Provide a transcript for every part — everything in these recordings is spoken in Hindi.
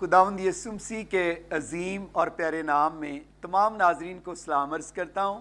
खुदावंद यीशु मसीह के अजीम और प्यारे नाम में तमाम नाजरीन को सलाम अर्ज़ करता हूँ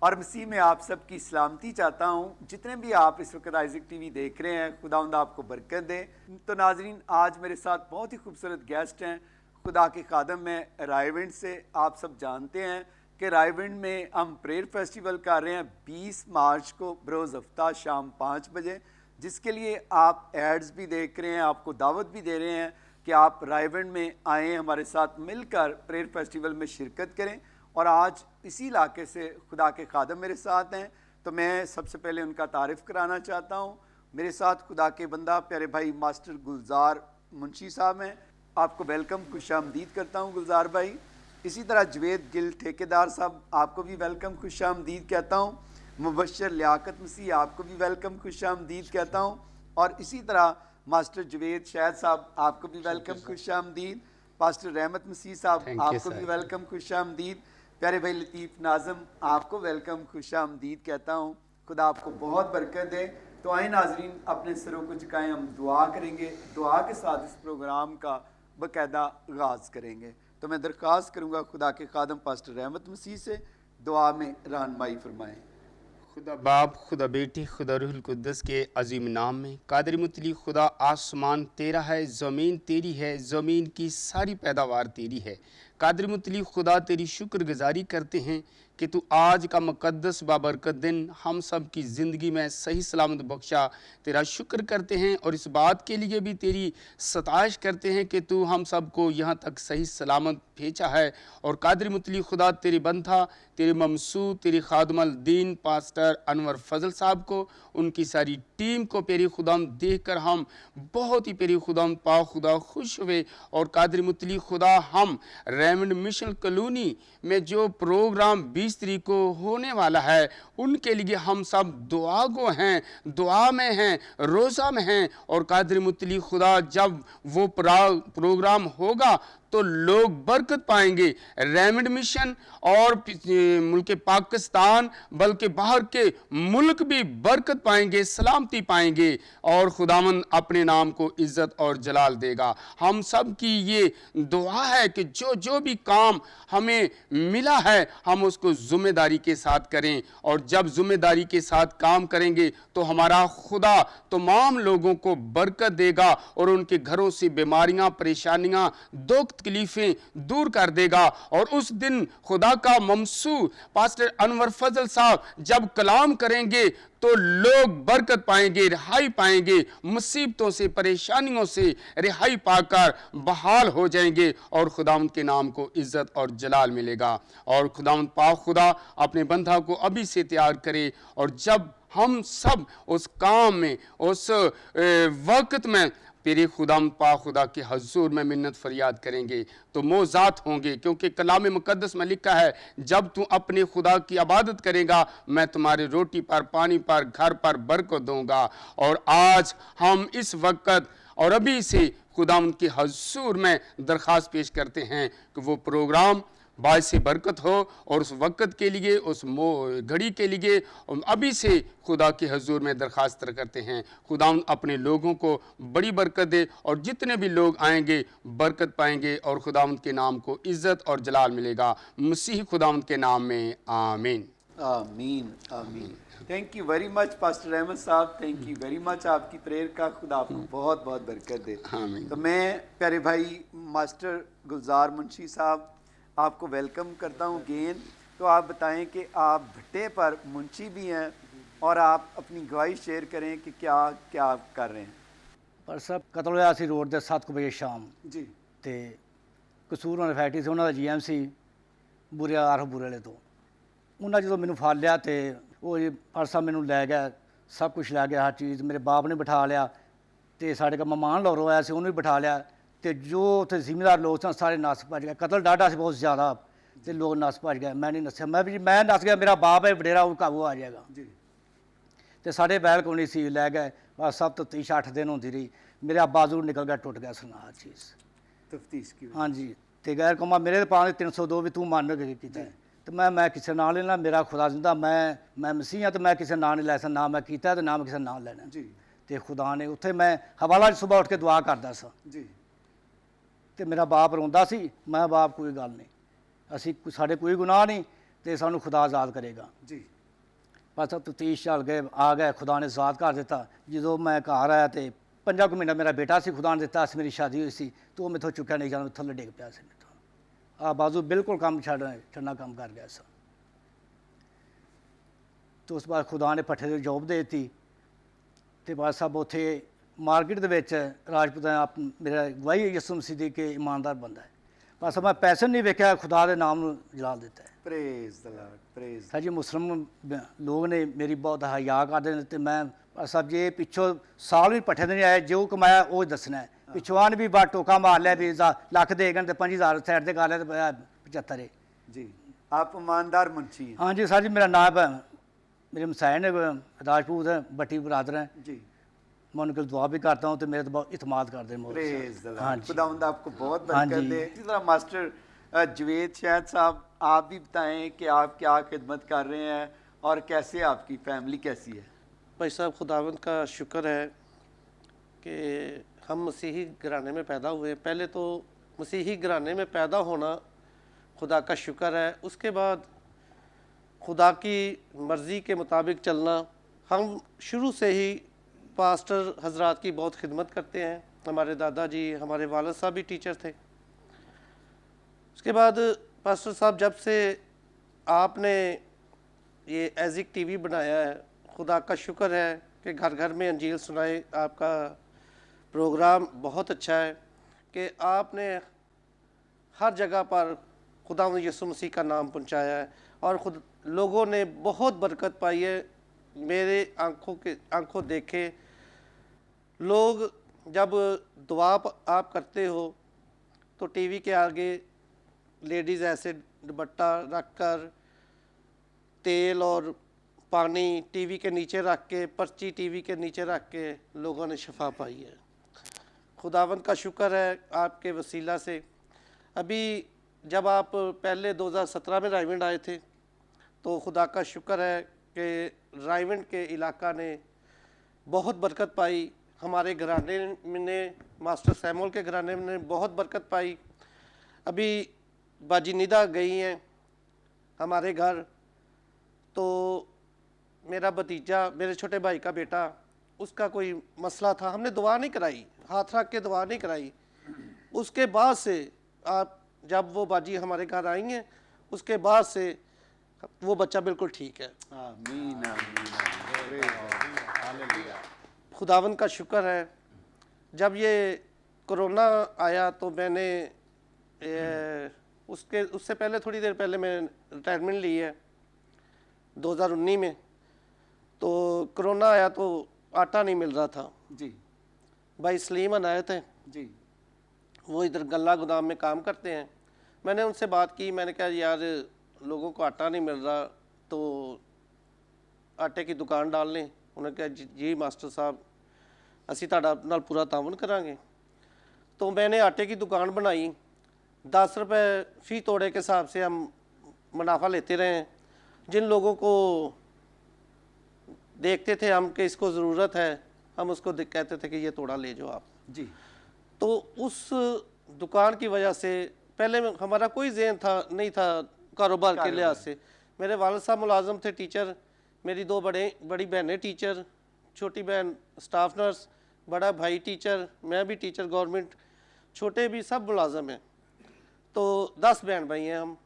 और मसीह में आप सब की सलामती चाहता हूँ। जितने भी आप इस वक्त आइज़िक टीवी देख रहे हैं, खुदावंद आपको बरकत दे। तो नाजरीन, आज मेरे साथ बहुत ही खूबसूरत गेस्ट हैं, खुदा के खादम में रायविंड से। आप सब जानते हैं कि रायविंड में हम प्रेयर फेस्टिवल कर रहे हैं 20 मार्च को बरोज़ हफ्ता शाम 5 बजे, जिसके लिए आप एड्स भी देख रहे हैं, आपको दावत भी दे रहे हैं कि आप रायविंड में आएँ, हमारे साथ मिलकर प्रेयर फेस्टिवल में शिरकत करें। और आज इसी इलाके से खुदा के खादम मेरे साथ हैं, तो मैं सबसे पहले उनका तारीफ़ कराना चाहता हूँ। मेरे साथ खुदा के बंदा प्यारे भाई मास्टर गुलजार मुंशी साहब हैं। आपको वेलकम, खुशामदीद करता हूँ गुलजार भाई। इसी तरह जवेद गिल ठेकेदार साहब, आपको भी वेलकम, खुशामदीद कहता हूँ। मुबशर लियाकत मसीह, आपको भी वेलकम, खुशामदीद कहता हूँ। और इसी तरह मास्टर जवेद शहद साहब, आपको भी वेलकम, खुशामदीद। पास्टर रहमत मसीह साहब, आपको भी वेलकम, खुशामदीद। प्यारे भाई लतीफ़ नाज़म, आपको वेलकम, खुशामदीद कहता हूँ। खुदा आपको बहुत बरकत दे। तो आए नाजरीन, अपने सरों को झुकाएं, हम दुआ करेंगे। दुआ के साथ इस प्रोग्राम का बाकायदा आगाज़ करेंगे। तो मैं दरख्वास्त करूँगा खुदा के खादम पास्टर रहमत मसीह से, दुआ में रहनुमाई फरमाएँ। खुदा बाप, खुदा बेटी, खुदा रूहुल कुद्दस के अजीम नाम में। कादिर मुतली खुदा, आसमान तेरा है, ज़मीन तेरी है, ज़मीन की सारी पैदावार तेरी है। कादिर मुतली खुदा, तेरी शुक्रगुजारी करते हैं कि तू आज का मुकद्दस बाबरकत दिन हम सब की ज़िंदगी में सही सलामत बख्शा। तेरा शुक्र करते हैं और इस बात के लिए भी तेरी सताइश करते हैं कि तू हम सब को यहाँ तक सही सलामत भेजा है। और कादिर मुतली खुदा, तेरी बंधा, तेरे ममसू, तेरी खादमल दीन पास्टर अनवर फजल साहब को, उनकी सारी टीम को प्यारी खुदाम देख कर हम बहुत ही प्यारी खुदाम पा खुदा खुश हुए। और कादिर मुतली खुदा, हम रेमंड मिशन कॉलोनी में जो प्रोग्राम 20 तारीख को होने वाला है, उनके लिए हम सब दुआ गो हैं, दुआ में हैं, रोज़ा में हैं। और कादिर मुतली खुदा, जब वो प्रोग्राम होगा तो लोग बरकत पाएंगे। रेमंड मिशन और मुल्क पाकिस्तान बल्कि बाहर के मुल्क भी बरकत पाएंगे, सलामती पाएंगे और खुदावंद अपने नाम को इज्जत और जलाल देगा। हम सब की ये दुआ है कि जो जो भी काम हमें मिला है, हम उसको जिम्मेदारी के साथ करें। और जब जिम्मेदारी के साथ काम करेंगे तो हमारा खुदा तमाम लोगों को बरकत देगा और उनके घरों से बीमारियां, परेशानियां, दुख तकलीफें दूर कर देगा। और उस दिन खुदा का ममसू पास्टर अनवर फजल साहब जब कलाम करेंगे तो लोग बरकत पाएंगे, रिहाई पाएंगे, मुसीबतों से, परेशानियों से रिहाई पाकर बहाल हो जाएंगे और खुदावंद के नाम को इज्जत और जलाल मिलेगा। और खुदावंद पाक खुदा अपने बंदा को अभी से तैयार करे। और जब हम सब उस काम में, उस वक्त में तेरे खुदाम पा खुदा के हजूर में मिन्नत फरियाद करेंगे तो मोजात होंगे। क्योंकि कलाम मुकद्दस में लिखा है, जब तू अपने खुदा की इबादत करेगा, मैं तुम्हारी रोटी पर, पानी पर, घर पर बरकत दूंगा। और आज हम इस वक्त और अभी से खुदाम के हजूर में दरख्वास्त पेश करते हैं कि वो प्रोग्राम बायसे बरकत हो। और उस वक़्त के लिए, उस घड़ी के लिए अभी से खुदा के हजूर में दरख्वास्त करते हैं। खुदा अपने लोगों को बड़ी बरकत दे और जितने भी लोग आएंगे बरकत पाएंगे और खुदावंद के नाम को इज़्ज़त और जलाल मिलेगा। मसीह खुदावंद के नाम में आमीन, आमीन, आमीन। Thank you very much pastor Ahmad Sahab, thank you very much. आपकी प्रेयर का खुदा आपको बहुत बहुत बरकत दे। तो मैं प्यारे भाई मास्टर गुलजार मुंशी साहब, आपको वेलकम करता हूँ गेन। तो आप बताएं कि आप भट्टे पर मुंशी भी हैं और आप अपनी गवाही शेयर करें कि क्या क्या आप कर रहे हैं। पर सब कतल होया सी रोड दे 7 बजे शाम जी। ते कसूर वाली फैक्ट्री से उन्होंने GMC बुरे आर बुरे वाले तो उन्होंने जो मैंने फड़ लिया तो वो परसा मैंने लै गया, सब कुछ लै गया, हर चीज़। मेरे बाप ने बिठा लिया तो साढ़े का मेहमान लाहौरों आया से उन्होंने भी बिठा लिया। तो जो उत्थे जिमीदार लोग सन सारे नस भज गए। कतल डाटा से बहुत ज़्यादा तो लोग नस भज गए। मैं नहीं नसया, मैं नस गया, मेरा बाप है वडेरा, वो काबू आ जाएगा जी। तो साढ़े बैल को नहीं सी लै गए। बस सब तो 30-8 दिन होती रही। मेरा बाजू निकल गया, टुट गया सुना हर चीज़ तफ्तीश की। हाँ जी। तो गैर कौमा मेरे पास 302 भी तू मान के किया है। तो मैं किसी ना लेना, मेरा खुदा जिंदा, मैं मसीह हाँ, तो मैं किसी ना नहीं लै सकता, ना मैं किया तो ना मैं किसी ना लेना। जी। तो खुदा ने उत्थे मैं हवाला सुबह उठ के दुआ करता सा जी। ਤੇ ਮੇਰਾ ਬਾਪ ਰੋਂਦਾ ਸੀ। ਮੈਂ ਬਾਪ ਕੋਈ ਗੱਲ ਨਹੀਂ, ਅਸੀਂ ਸਾਡੇ ਕੋਈ ਗੁਨਾਹ ਨਹੀਂ ਤੇ ਸਾਨੂੰ ਖੁਦਾ ਆਜ਼ਾਦ ਕਰੇਗਾ। ਜੀ ਬਸ ਤਫਤੀਸ਼ ਚੱਲ ਗਏ, ਆ ਗਏ, ਖੁਦਾ ਨੇ ਆਜ਼ਾਦ ਕਰ ਦਿੱਤਾ। ਜਦੋਂ ਮੈਂ ਘਰ ਆਇਆ ਤੇ 5 ਕੁ ਮਹੀਨਾ ਮੇਰਾ ਬੇਟਾ ਸੀ, ਖੁਦਾ ਨੇ ਦਿੱਤਾ ਸੀ, ਮੇਰੀ ਸ਼ਾਦੀ ਹੋਈ ਸੀ ਤੇ ਉਹ ਮੈਥੋਂ ਚੁੱਕਿਆ ਨਹੀਂ ਜਾਣਾ, ਥੱਲੇ ਡਿੱਗ ਪਿਆ ਸੀ ਮੈਥੋਂ। ਆ ਬਾਜ਼ੂ ਬਿਲਕੁਲ ਕੰਮ ਛੱਡਣਾ ਕੰਮ ਕਰ ਗਿਆ ਸੀ। ਤੇ ਉਸ ਬਾਅਦ ਖੁਦਾ ਨੇ ਪੱਠੇ ਦੀ ਜੋਬ ਦੇ ਦਿੱਤੀ ਤੇ ਬਾਦ ਸਾਹਿਬ ਉੱਥੇ ਮਾਰਕੀਟ ਦੇ ਵਿੱਚ ਰਾਜਪੂਤਾਂ ਮੇਰਾ ਗਵਾਹੀ ਯਿਸੂ ਮਸੀਹ ਦੀ ਕਿ ਇਮਾਨਦਾਰ ਬੰਦਾ ਹੈ। ਬਸ ਮੈਂ ਪੈਸੇ ਨਹੀਂ ਵੇਖਿਆ, ਖੁਦਾ ਦੇ ਨਾਮ ਨੂੰ ਜਲਾਲ ਦਿੱਤਾ ਹੈ। Praise the Lord, praise. ਸਾਡੀ ਮੁਸਲਮਾਨ ਲੋਕ ਨੇ ਮੇਰੀ ਬਹੁਤ ਹਯਾ ਕਰਦੇ ਨੇ ਤੇ ਮੈਂ ਸਭ ਜੇ ਪਿੱਛੋਂ ਸਾਲ ਵੀ ਪੱਠੇ ਦੇ ਨਹੀਂ ਆਏ, ਜੋ ਕਮਾਇਆ ਉਹ ਦੱਸਣਾ ਹੈ। ਪਿੱਛੋਂ ਆਨ ਵੀ ਬਾਹਰ ਟੋਕਾ ਮਾਰ ਲਿਆ ਵੀ ਲੱਖ ਦੇ ਗਏ ਤੇ 5000 ਸਾਈਡ ਤੇ ਕਰ ਲਿਆ ਤੇ 75 ਹੈ। जी आप ईमानदार मुंशी हैं। हाँ जी सर जी, मेरा नाम है, मेरे मसाए ने राजपूत हैं, भट्टी बरादर हैं। जी मैं उनके लिए दुआ भी करता हूँ तो मेरे तो बहुत इतमाद करते हैं। प्रेज द हाँ लॉर्ड, जी। खुदावंद आपको बहुत हाँ बरकत जी। दे। इसी तरह मास्टर जवेद शायद साहब, आप भी बताएं कि आप क्या खिदमत कर रहे हैं और कैसे आपकी फैमिली कैसी है? भाई साहब, खुदावंद का शुक्र है कि हम मसीही घराने में पैदा हुए। पहले तो मसीही घराने में पैदा होना खुदा का शुक्र है। उसके बाद खुदा की मर्ज़ी के मुताबिक चलना। हम शुरू से ही पास्टर हजरात की बहुत खिदमत करते हैं। हमारे दादाजी, हमारे वालिद साहब भी टीचर थे। उसके बाद पास्टर साहब, जब से आपने ये एजिक टीवी बनाया है, खुदा का शुक्र है कि घर घर में अंजील सुनाए। आपका प्रोग्राम बहुत अच्छा है कि आपने हर जगह पर खुदा यीशु मसीह का नाम पहुंचाया है और खुद लोगों ने बहुत बरकत पाई है। मेरे आंखों देखे लोग जब दुआ आप करते हो तो टीवी के आगे लेडीज़ ऐसे दुपट्टा रख कर, तेल और पानी टीवी के नीचे रख के, पर्ची टीवी के नीचे रख के लोगों ने शफा पाई है। खुदावंद का शुक्र है आपके वसीला से। अभी जब आप पहले 2017 में रायविंड आए थे तो खुदा का शुक्र है कि रायविंड के इलाका ने बहुत बरकत पाई। हमारे घराने ने, मास्टर सैमुअल के घराने ने बहुत बरकत पाई। अभी बाजी निदा गई हैं हमारे घर, तो मेरा भतीजा, मेरे छोटे भाई का बेटा, उसका कोई मसला था, हमने दुआ नहीं कराई, हाथ रख के दुआ नहीं कराई। उसके बाद से आप जब वो बाजी हमारे घर आई हैं, उसके बाद से वो बच्चा बिल्कुल ठीक है। आमीन आमीन आमीन। खुदावंद का शुक्र है। जब ये कोरोना आया तो मैंने उससे पहले, थोड़ी देर पहले मैं रिटायरमेंट ली है 2019 में। तो कोरोना आया तो आटा नहीं मिल रहा था। जी भाई सलीमन आए थे, जी वो इधर गल्ला गोदाम में काम करते हैं। मैंने उनसे बात की, मैंने कहा यार लोगों को आटा नहीं मिल रहा तो आटे की दुकान डाल लें। उन्होंने कहा जी मास्टर साहब, असी तुहाडा नाल पूरा तावन करांगे। तो मैंने आटे की दुकान बनाई। 10 रुपये फ़ी तोड़े के हिसाब से हम मुनाफा लेते रहे। जिन लोगों को देखते थे हम कि इसको ज़रूरत है, हम उसको कहते थे कि ये तोड़ा ले जाओ आप। जी तो उस दुकान की वजह से पहले हमारा कोई ज़हन नहीं था कारोबार के लिहाज से। मेरे वालिद साहब मुलाजम थे, टीचर। मेरी 2 बड़ी बहनें टीचर, छोटी बहन स्टाफ नर्स, बड़ा भाई टीचर, मैं भी टीचर गवर्नमेंट, छोटे भी सब मुलाजम हैं। तो 10 बहन भाई हैं हम।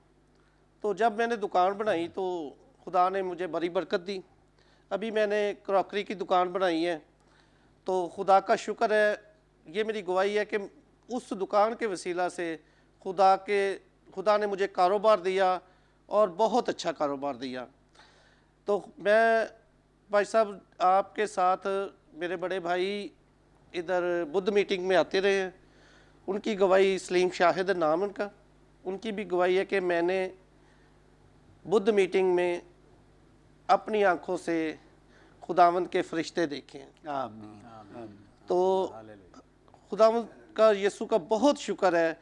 तो जब मैंने दुकान बनाई तो खुदा ने मुझे बड़ी बरकत दी। अभी मैंने क्रॉकरी की दुकान बनाई है। तो खुदा का शुक्र है, ये मेरी गवाही है कि उस दुकान के वसीला से खुदा ने मुझे कारोबार दिया और बहुत अच्छा कारोबार दिया। तो मैं भाई साहब आपके साथ, मेरे बड़े भाई इधर बुद्ध मीटिंग में आते रहे हैं, उनकी गवाही सलीम शाहिद नाम उनका, उनकी भी गवाही है कि मैंने बुद्ध मीटिंग में अपनी आंखों से खुदावंद के फरिश्ते देखे हैं। आमीन आमीन। तो खुदावंद का, यीशु का बहुत शुक्र है।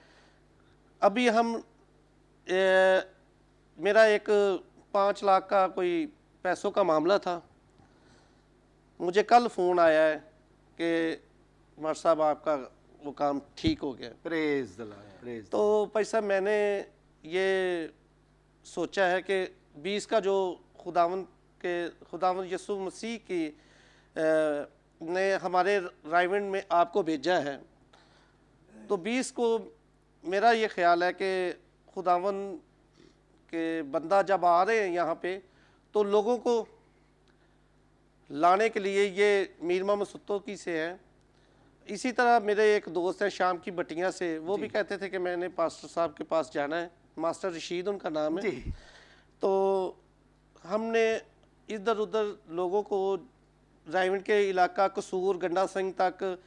अभी हम मेरा एक 5 लाख का कोई पैसों का मामला था। मुझे कल फ़ोन आया है कि मास्टर साहब आपका वो काम ठीक हो गया। Praise the lord, praise. तो भाई साहब मैंने ये सोचा है कि 20 का जो खुदावंद यीशु मसीह की ने हमारे राइवेंड में आपको भेजा है, तो 20 को मेरा ये ख्याल है कि खुदावंद के बंदा जब आ रहे हैं यहाँ पे तो लोगों को लाने के लिए ये मीर मोहम्मद सुत्तोकी से है। इसी तरह मेरे एक दोस्त हैं शाम की बटियां से, वो भी कहते थे कि मैंने पास्टर साहब के पास जाना है, मास्टर रशीद उनका नाम है। जी। तो हमने इधर उधर लोगों को रायवंड के इलाका कसूर गंडा सिंह तक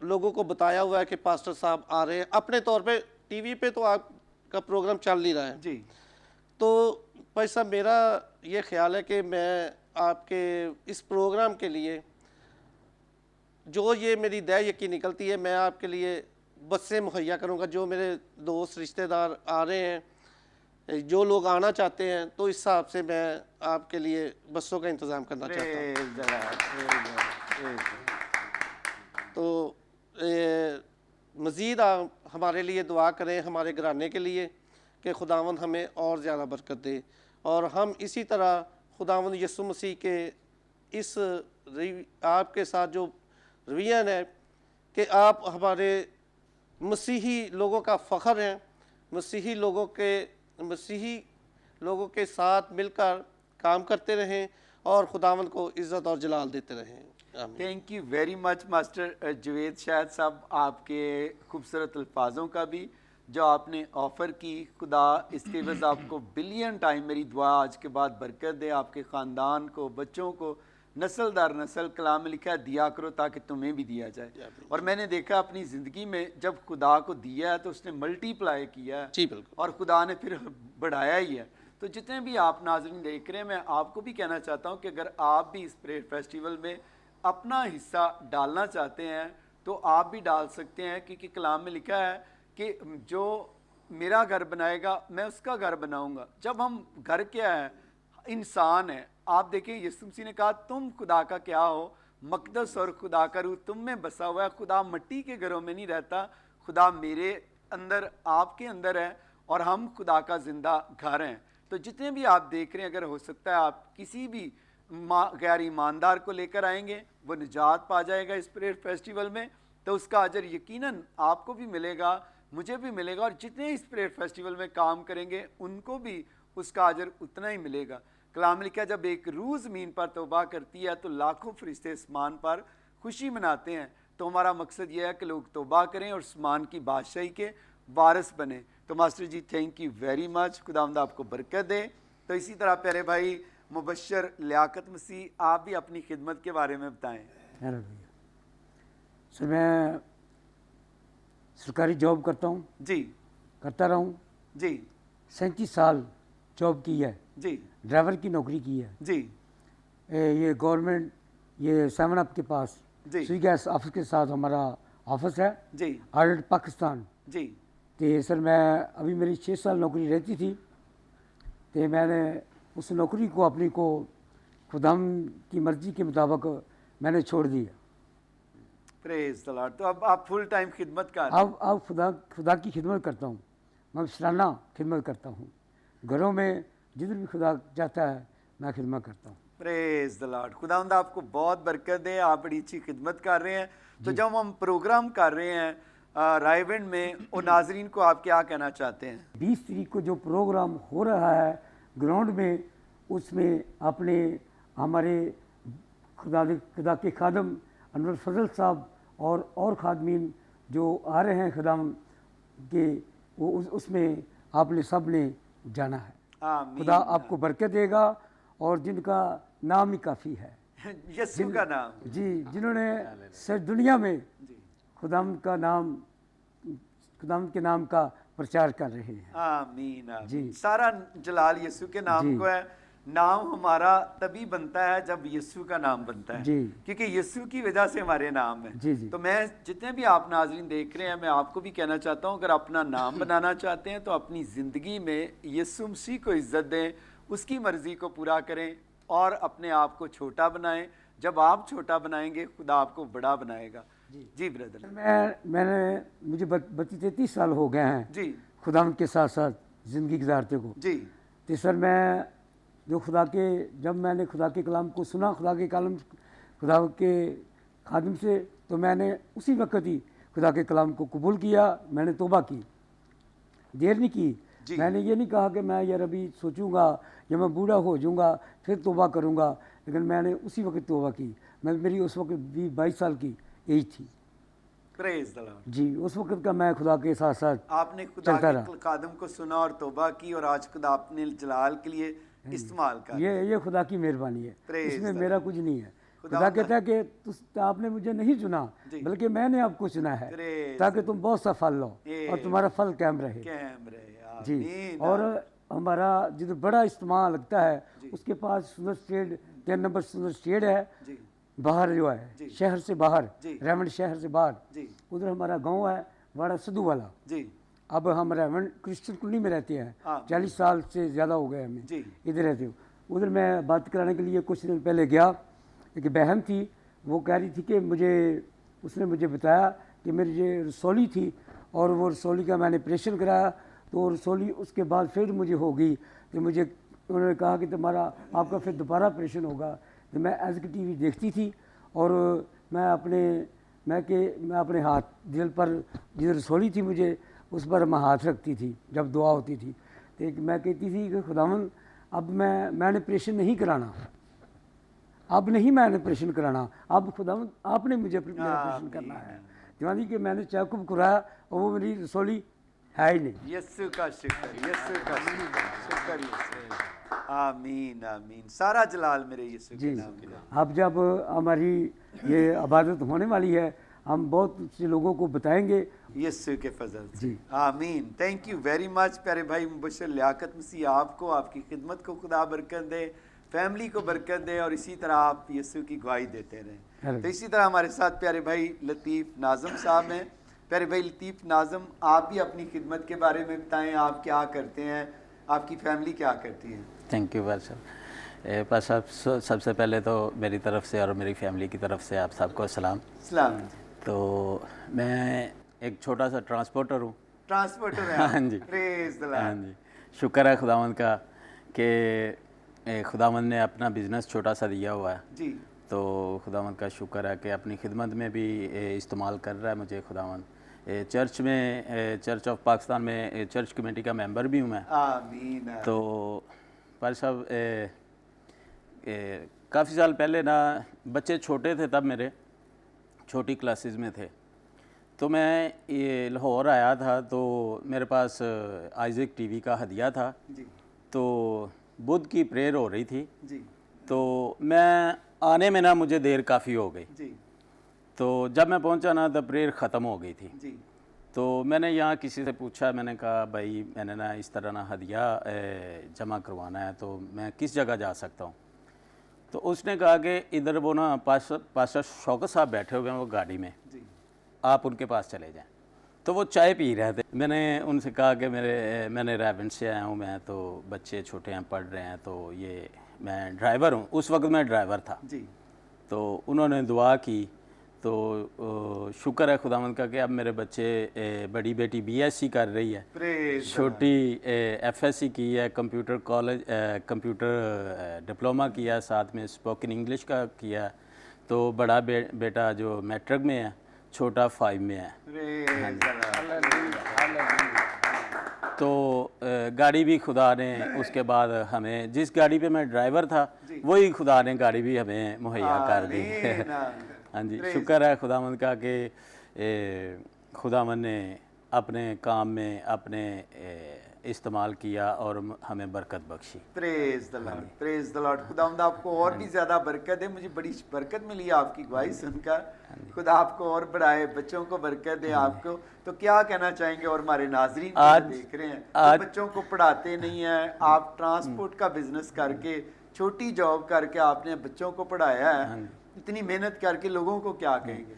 लोगों को बताया हुआ है कि पास्टर साहब आ रहे हैं। अपने तौर पे टीवी पे तो आपका प्रोग्राम चल नहीं रहा है। जी। तो भाई साहब मेरा ये ख्याल है कि मैं आपके इस प्रोग्राम के लिए जो ये मेरी दया यकीन निकलती है, मैं आपके लिए बसें मुहैया करूँगा। जो मेरे दोस्त रिश्तेदार आ रहे हैं, जो लोग आना चाहते हैं, तो इस हिसाब से मैं आपके लिए बसों का इंतज़ाम करना चाहता हूँ। Praise the lord, praise the lord, praise the Lord. तो मज़ीद आप हमारे लिए दुआ करें, हमारे घराने के लिए, कि खुदावंद हमें और ज़्यादा बरकत दे और हम इसी तरह खुदावंद यीशु मसीह के इस आपके साथ जो रवैया है कि आप हमारे मसीही लोगों का फ़ख्र हैं, मसीही लोगों के साथ मिलकर काम करते रहें और खुदावंद को इज़्ज़त और जलाल देते रहें। आमीन। Thank you very much master Juved Shayad साहब, आपके खूबसूरत अल्फाजों का भी जो आपने ऑफ़र की। खुदा इसके वजह आपको बिलियन टाइम मेरी दुआ आज के बाद बरकत दे, आपके ख़ानदान को, बच्चों को, नस्ल दर नस्ल। कलाम में लिखा है दिया करो ताकि तुम्हें भी दिया जाए। और मैंने देखा अपनी ज़िंदगी में जब खुदा को दिया है तो उसने मल्टीप्लाई किया है। जी बिल्कुल। और खुदा ने फिर बढ़ाया ही है। तो जितने भी आप नाज़रीन देख रहे हैं, मैं आपको भी कहना चाहता हूँ कि अगर आप भी इस प्रेयर फेस्टिवल में अपना हिस्सा डालना चाहते हैं तो आप भी डाल सकते हैं, क्योंकि कलाम में लिखा है कि जो मेरा घर बनाएगा मैं उसका घर बनाऊंगा। जब हम घर क्या है, इंसान है। आप देखिए यीशु मसीह ने कहा तुम खुदा का क्या हो, मकदस और खुदा का रूह तुम में बसा हुआ है। खुदा मिट्टी के घरों में नहीं रहता, खुदा मेरे अंदर, आपके अंदर है और हम खुदा का जिंदा घर हैं। तो जितने भी आप देख रहे हैं, अगर हो सकता है आप किसी भी गैर ईमानदार को लेकर आएंगे, वो निजात पा जाएगा इस प्रेयर फेस्टिवल में, तो उसका अजर यकीनन आपको भी मिलेगा, मुझे भी मिलेगा, और जितने इस प्रेयर फेस्टिवल में काम करेंगे उनको भी उसका अजर उतना ही मिलेगा। कलाम लिखा है जब एक रूह ज़मीन पर तौबा करती है तो लाखों फरिश्ते आसमान पर खुशी मनाते हैं। तो हमारा मकसद यह है कि लोग तौबा करें और आसमान की बादशाही के वारिस बने। तो master ji thank you very much, खुदावंद आपको बरकत दे। तो इसी तरह प्यारे भाई मुबशर लियाकत मसीह, आप भी अपनी खिदमत के बारे में बताएं। हेलो भैया सर, मैं सरकारी जॉब करता हूँ, जी करता रहा हूँ। जी 37 साल जॉब की है, जी ड्राइवर की नौकरी की है। जी ये गवर्नमेंट, ये 7 अप के पास जी स्वी गैस ऑफिस के साथ हमारा ऑफिस है, जी आर्ट पाकिस्तान। जी तो सर मैं अभी मेरी 6 साल नौकरी रहती थी, तो मैंने उस नौकरी को अपनी को खुदाम की मर्ज़ी के मुताबिक मैंने छोड़ दिया। Praise the Lord. तो अब आप फुल टाइम खिदमत कर रहे हैं। अब खुदा की खिदमत करता हूँ, मैं सालाना खिदमत करता हूँ। घरों में जिधर भी खुदा चाहता है मैं खिदमत करता हूँ। Praise the lord. खुदावंद आपको बहुत बरकत दे, आप बड़ी अच्छी खिदमत कर रहे हैं। तो जब हम प्रोग्राम कर रहे हैं रायवेंड में, और नाजरीन को आप क्या कहना चाहते हैं? 20 तारीख को जो प्रोग्राम हो रहा है ग्राउंड में, उसमें अपने हमारे खुदा के खादम अनवर फजल साहब और खादमीन जो आ रहे हैं खुदाम के, वो उसमें आपने सब ने जाना है। आमीन। खुदा आपको बरकत देगा, और जिनका नाम ही काफ़ी है, यीशु का नाम। जी, जिन्होंने सर दुनिया में खुदाम के नाम का प्रचार कर रहे हैं। आमीन आमीन। जी। सारा जलाल यीशु के नाम जी। को है। नाम हमारा तभी बनता है जब यीशु का नाम बनता है, जी। क्योंकि यीशु की वजह से हमारे नाम है। जी, जी। तो मैं जितने भी आप नाजरीन देख रहे हैं, मैं आपको भी कहना चाहता हूँ, अगर अपना नाम बनाना चाहते हैं तो अपनी ज़िंदगी में यीशु मसीह को इज्जत दें, उसकी मर्ज़ी को पूरा करें और अपने आप को छोटा बनाएं। जब आप छोटा बनाएंगे खुदा आपको बड़ा बनाएगा। जी ब्रदर मैंने मुझे 32-33 साल हो गए हैं जी खुदा के साथ साथ ज़िंदगी गुजारते को। जी तो सर मैं जो जब मैंने खुदा के कलाम को सुना, खुदा के खादिम से, तो मैंने उसी वक्त ही खुदा के कलाम को कबूल किया। मैंने तौबा की, देर नहीं की। जी। मैंने ये नहीं कहा कि मैं यार अभी सोचूंगा या मैं बूढ़ा हो जाऊंगा फिर तौबा करूंगा, लेकिन मैंने उसी वक्त तौबा की। मेरी उस वक्त भी 22 साल की एज थी। Praise the Lord. जी, उस वक्त का मैं खुदा के साथ साथ आपने खुदा चलता के रहा। कदम को सुना और तौबा की, और आज खुदा अपने जलाल के लिए इस्तेमाल कर। ये खुदा की मेहरबानी है, Praise इसमें the मेरा Lord। कुछ नहीं है। खुदा खुदा कहता है कि आपने मुझे नहीं चुना, जी। बल्कि मैंने आपको चुना है Praise ताकि तुम बहुत सा फल लो Amen। और तुम्हारा फल कायम रहे। कैमरे जी, आमीन। और हमारा जो बड़ा इस्तेमाल लगता है, उसके पास सुंदर स्टेट 3 नंबर सुंदर स्टेट है, जी बाहर जो है शहर से बाहर, जी। रेमंड शहर से बाहर, जी उधर हमारा गांव है बड़ा सदू वाला। जी अब हम रेमंड क्रिश्चियन कॉलोनी में रहते हैं, हाँ। 40 साल से ज़्यादा हो गए हमें जी इधर रहते हो। उधर मैं बात कराने के लिए कुछ दिन पहले गया। एक बहन थी, वो कह रही थी कि उसने मुझे बताया कि मेरी ये रसौली थी और वो रसौली का मैंने ऑपरेशन कराया, तो रसौली उसके बाद फिर मुझे हो गई। तो उन्होंने कहा कि आपका फिर दोबारा ऑपरेशन होगा। तो मैं एग्जीक्यूटिव देखती थी और मैं अपने हाथ दिल पर जिधर रसौली थी मुझे उस पर मैं हाथ रखती थी जब दुआ होती थी। तो मैं कहती थी कि खुदावन अब मैंने ऑपरेशन नहीं कराना, अब नहीं मैंने ऑपरेशन कराना, अब खुदावन आपने मुझे ऑपरेशन करना है। जवानी कि मैंने चेकअप कराया और वो मेरी रसौली है ही नहीं। यीशु का शुक्र, यीशु का शुक्र, शुक्र यीशु। आमीन आमीन। सारा जलाल मेरे यीशु के जी, नाम में। अब जब हमारी ये इबादत होने वाली है, हम बहुत से लोगों को बताएंगे। यीशु के फजल से। जी। आमीन। थैंक यू वेरी मच प्यारे भाई मुबशर लियाकत मसीह, आपको आपकी खिदमत को खुदा बरकत दे, फैमिली को बरकत दे, और इसी तरह आप यीशु की गवाही देते रहें। तो इसी तरह हमारे साथ प्यारे भाई लतीफ़ नाज़म साहब हैं। प्यारे भाई लतीफ़ नाज़म, आप भी अपनी खिदमत के बारे में बताएं, आप क्या करते हैं, आपकी फैमिली क्या करती है? थैंक यू भाई साहब। पास साहब, सबसे पहले तो मेरी तरफ से और मेरी फैमिली की तरफ से आप सबको सलाम। सलाम। तो मैं एक छोटा सा ट्रांसपोर्टर हूँ। ट्रांसपोर्टर है? हाँ जी। Praise the Lord. हाँ जी, शुक्र है खुदावंद का कि खुदावंद ने अपना बिज़नेस छोटा सा दिया हुआ है। जी तो खुदावंद का शुक्र है कि अपनी खिदमत में भी इस्तेमाल कर रहा है मुझे खुदावंद। चर्च में, चर्च ऑफ पाकिस्तान में चर्च कमेटी का मेंबर भी हूँ मैं। आमीन। तो पर साहब काफ़ी साल पहले ना, बच्चे छोटे थे तब, मेरे छोटी क्लासेस में थे, तो मैं ये लाहौर आया था, तो मेरे पास आइज़ेक टीवी का हदिया था। जी तो बुध की प्रेयर हो रही थी, जी तो मैं आने में ना मुझे देर काफ़ी हो गई। जी तो जब मैं पहुंचा ना, तो प्रेयर ख़त्म हो गई थी। जी तो मैंने यहाँ किसी से पूछा, मैंने कहा भाई मैंने ना इस तरह ना हदिया जमा करवाना है, तो मैं किस जगह जा सकता हूँ? तो उसने कहा कि इधर वो ना पास्टर शौकत साहब बैठे हुए हैं वो गाड़ी में, जी आप उनके पास चले जाएं। तो वो चाय पी रहे थे। मैंने उनसे कहा कि मैंने रेवेंट से आया हूँ मैं, तो बच्चे छोटे हैं, पढ़ रहे हैं, तो ये मैं ड्राइवर हूँ। उस वक्त मैं ड्राइवर था। जी तो उन्होंने दुआ की। तो शुक्र है खुदावंद का कि अब मेरे बच्चे, बड़ी बेटी बीएससी कर रही है, प्रेज छोटी एफएससी की है, कंप्यूटर कॉलेज, कंप्यूटर डिप्लोमा किया, साथ में स्पोकन इंग्लिश का किया। तो बड़ा बेटा जो मैट्रिक में है, छोटा 5 में है। तो गाड़ी भी खुदा ने उसके बाद हमें, जिस गाड़ी पे मैं ड्राइवर था, वही खुदा ने गाड़ी भी हमें मुहैया कर दी। हाँ जी, शुक्र है खुदावंद का कि खुदावंद ने अपने काम में अपने इस्तेमाल किया और हमें बरकत बख्शी। Praise the lord, praise the lord. खुदावंद आपको और भी ज़्यादा बरकत है। मुझे बड़ी बरकत मिली आपकी गवाही सुनकर। खुदा आपको और बढ़ाए, बच्चों को बरकत दे आपको। तो क्या कहना चाहेंगे और हमारे नाजरीन आज देख रहे हैं, तो बच्चों को पढ़ाते नहीं हैं, आप ट्रांसपोर्ट का बिजनेस करके, छोटी जॉब करके आपने बच्चों को पढ़ाया है, इतनी मेहनत करके, लोगों को क्या कहेंगे?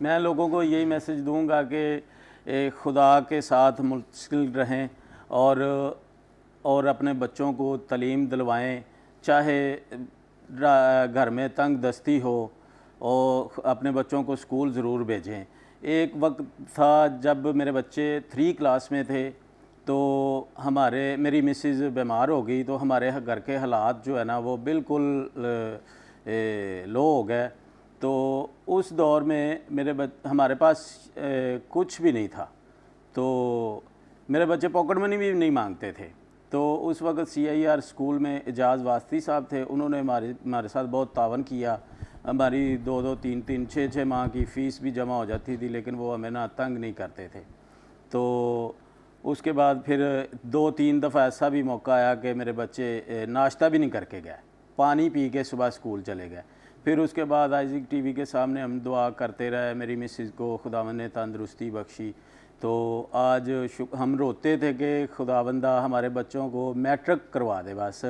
मैं लोगों को यही मैसेज दूंगा कि खुदा के साथ मुल्सिल रहें और अपने बच्चों को तालीम दिलवाएं, चाहे घर में तंग दस्ती हो, और अपने बच्चों को स्कूल ज़रूर भेजें। एक वक्त था जब मेरे बच्चे 3 क्लास में थे तो मेरी मिसेज़ बीमार हो गई, तो हमारे घर के हालात जो है ना वो बिल्कुल लो हो गए। तो उस दौर में हमारे पास कुछ भी नहीं था, तो मेरे बच्चे पॉकेट मनी भी नहीं मांगते थे। तो उस वक्त CIR स्कूल में एजाज़ वास्ती साहब थे, उन्होंने हमारे साथ बहुत तावन किया। हमारी 2-2, 3-3, 6-6 माह की फ़ीस भी जमा हो जाती थी, लेकिन वो हमें ना तंग नहीं करते थे। तो उसके बाद फिर 2-3 दफ़ा ऐसा भी मौका आया कि मेरे बच्चे नाश्ता भी नहीं करके गए, पानी पी के सुबह स्कूल चले गए। फिर उसके बाद आइज़िक TV के सामने हम दुआ करते रहे, मेरी मिसेज़ को खुदावंद ने तंदुरुस्ती बख्शी। तो आज हम रोते थे कि खुदावंदा हमारे बच्चों को मैट्रिक करवा दे, बस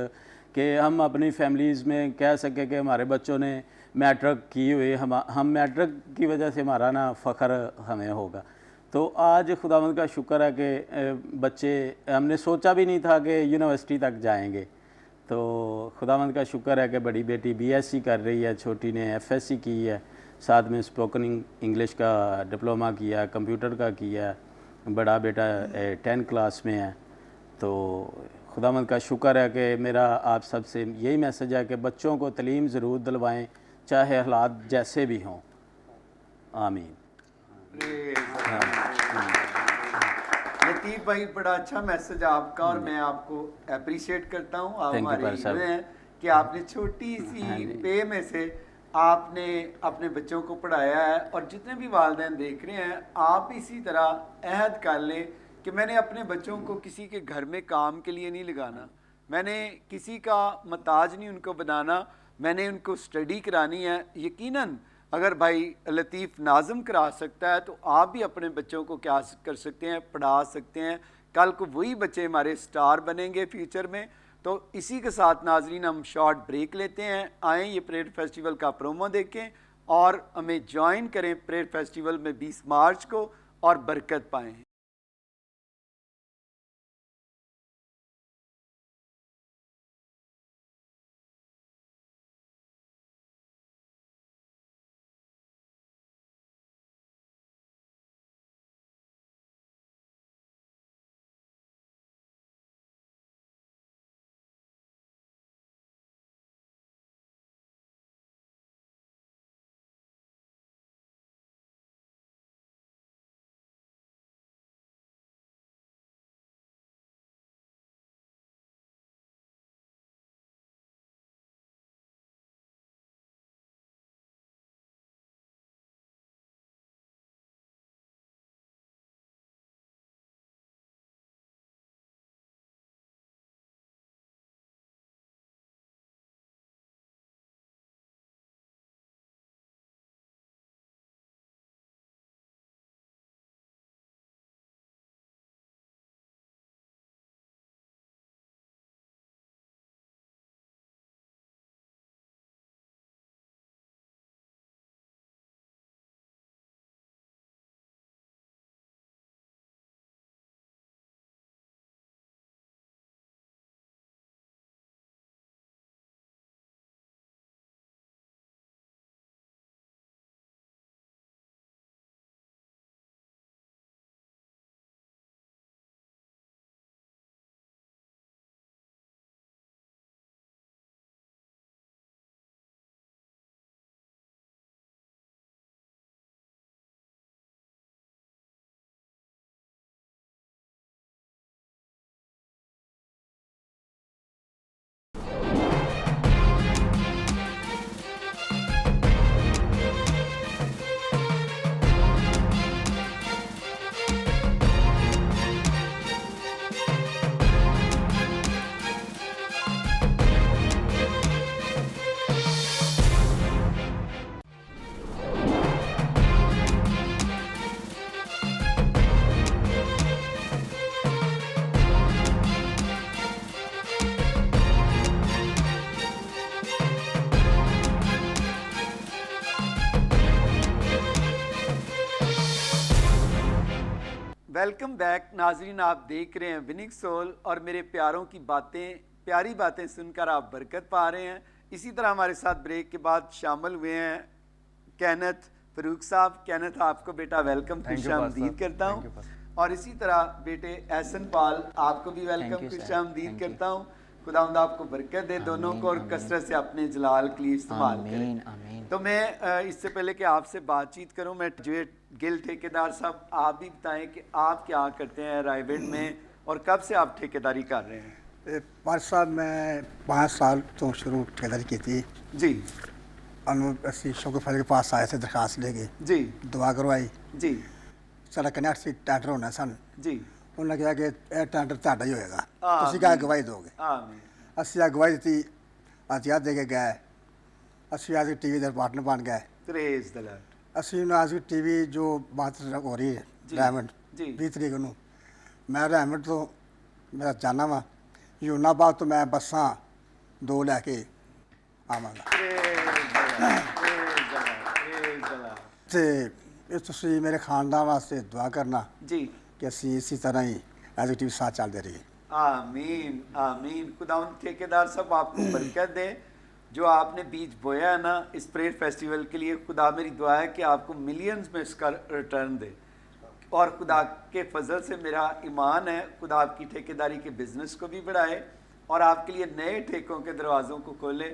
कि हम अपनी फैमिलीज़ में कह सके कि हमारे बच्चों ने मैट्रिक की हुई, हम मैट्रिक की वजह से हमारा ना फ़ख्र हमें होगा। तो आज खुदावंद का शुक्र है कि बच्चे, हमने सोचा भी नहीं था कि यूनिवर्सिटी तक जाएंगे। तो खुदावंद का शुक्र है कि बड़ी बेटी BSc कर रही है, छोटी ने FSc की है, साथ में स्पोकन इंग्लिश का डिप्लोमा किया, कंप्यूटर का किया, बड़ा बेटा 10 क्लास में है। तो खुदावंद का शुक्र है कि मेरा आप सबसे यही मैसेज है कि बच्चों को तालीम ज़रूर दिलवाएं, चाहे हालात जैसे भी हों। आमीन। लतीफ़ भाई, बड़ा अच्छा मैसेज आपका, और मैं आपको अप्रिशिएट करता हूँ। आप हमारे हीरो हैं कि आपने छोटी सी पे में से आपने अपने बच्चों को पढ़ाया है। और जितने भी वालिदैन देख रहे हैं, आप इसी तरह अहद कर लें कि मैंने अपने बच्चों को किसी के घर में काम के लिए नहीं लगाना, मैंने किसी का मताज नहीं उनको बनाना, मैंने उनको स्टडी करानी है। यकीनन अगर भाई लतीफ़ नाज़म करा सकता है तो आप भी अपने बच्चों को क्या कर सकते हैं, पढ़ा सकते हैं। कल को वही बच्चे हमारे स्टार बनेंगे फ्यूचर में। तो इसी के साथ नाजरीन हम शॉर्ट ब्रेक लेते हैं। आएँ ये प्रेयर फेस्टिवल का प्रोमो देखें और हमें ज्वाइन करें प्रेयर फेस्टिवल में 20 मार्च को, और बरकत पाएँ। वेलकम बैक नाजरीन, आप देख रहे हैं विनिंग सोल, और मेरे प्यारों की बातें, प्यारी बातें सुनकर आप बरकत पा रहे हैं। इसी तरह हमारे साथ ब्रेक के बाद शामिल हुए हैं कैनथ फरूक साहब। कैनथ आपको बेटा वेलकम, खुशामदीद करता हूँ। और इसी तरह बेटे एहसन पाल आपको भी वेलकम, खुशामदीद करता हूँ। खुदावंद आपको बरकत दे दोनों को और कसरत से अपने जलाल के लिए इस्तेमाल करें। तो मैं इससे पहले कि आपसे बातचीत करूं, मैं जो गिल ठेकेदार साहब आप भी बताएं कि आप क्या करते हैं रायवेड में और कब से आप ठेकेदारी कर रहे हैं? 5 साल मैं 5 साल तो शुरू ठेकेदारी की थी जी। ਅਸੀਂ ਸ਼ੌਕਤ ਫਾਦਰ के पास आए थे दरखास्त लेके जी दुआ करवाई जी साਡਾ कनेक्ट ਸੀ ਟੈਂਡਰ ਹੋਣਾ ਸਨ। जी ਉਹਨਾਂ ਕਿਹਾ ਕਿ ਇਹ ਟੈਂਡਰ ਤੁਹਾਡਾ ਹੀ ਹੋਏਗਾ, ਆਮੀਨ। ਤੁਸੀਂ ਕਿਆ ਗਵਾਹੀ ਦੋਗੇ। आमीन ਅਸੀਂ ਅਗਵਾਈ ਦਿੱਤੀ, ਅਤਿਆਤ ਦੇ ਕੇ ਗਏ। ਅਸੀਂ ਅੱਜ ਟੀਵੀ ਦੇ ਪਾਰਟਨਰ ਬਣ ਗਏ। Praise the Lord. ਅਸੀਂ ਹੁਣ ਅੱਜ ਟੀਵੀ ਜੋ ਬਾਤ ਹੋ ਰਹੀ ਹੈ ਜੀ, ਰੈਮੰਡ ਜੀ। 20 ਤਰੀਕ ਨੂੰ ਮੈਂ ਰੈਮੰਡ ਤੋਂ ਮੇਰਾ ਜਾਣਾ ਵਾ ਯੂਨਾਬਾਦ ਤੋਂ ਮੈਂ ਬੱਸਾਂ 2 ਲੈ ਕੇ ਆਵਾਂਗਾ ਤੇ ਇਹ ਤੁਸੀਂ ਮੇਰੇ ਖਾਨਦਾਨ ਵਾਸਤੇ ਦੁਆ ਕਰਨਾ जी ਕਿ ਅਸੀਂ ਇਸੇ ਤਰ੍ਹਾਂ ਹੀ ਐਜ਼ ਟੀਵੀ ਸਾਥ ਚੱਲਦੇ ਰਹੀਏ। आमीन आमीन। खुदावंद ठेकेदार साहब आपको बरकत दे। जो आपने बीज बोया है ना इस प्रेयर फेस्टिवल के लिए, खुदा मेरी दुआ है कि आपको मिलियंस में इसका रिटर्न दे। और खुदा के फजल से मेरा ईमान है खुदा आपकी ठेकेदारी के बिज़नेस को भी बढ़ाए और आपके लिए नए ठेकों के दरवाज़ों को खोले।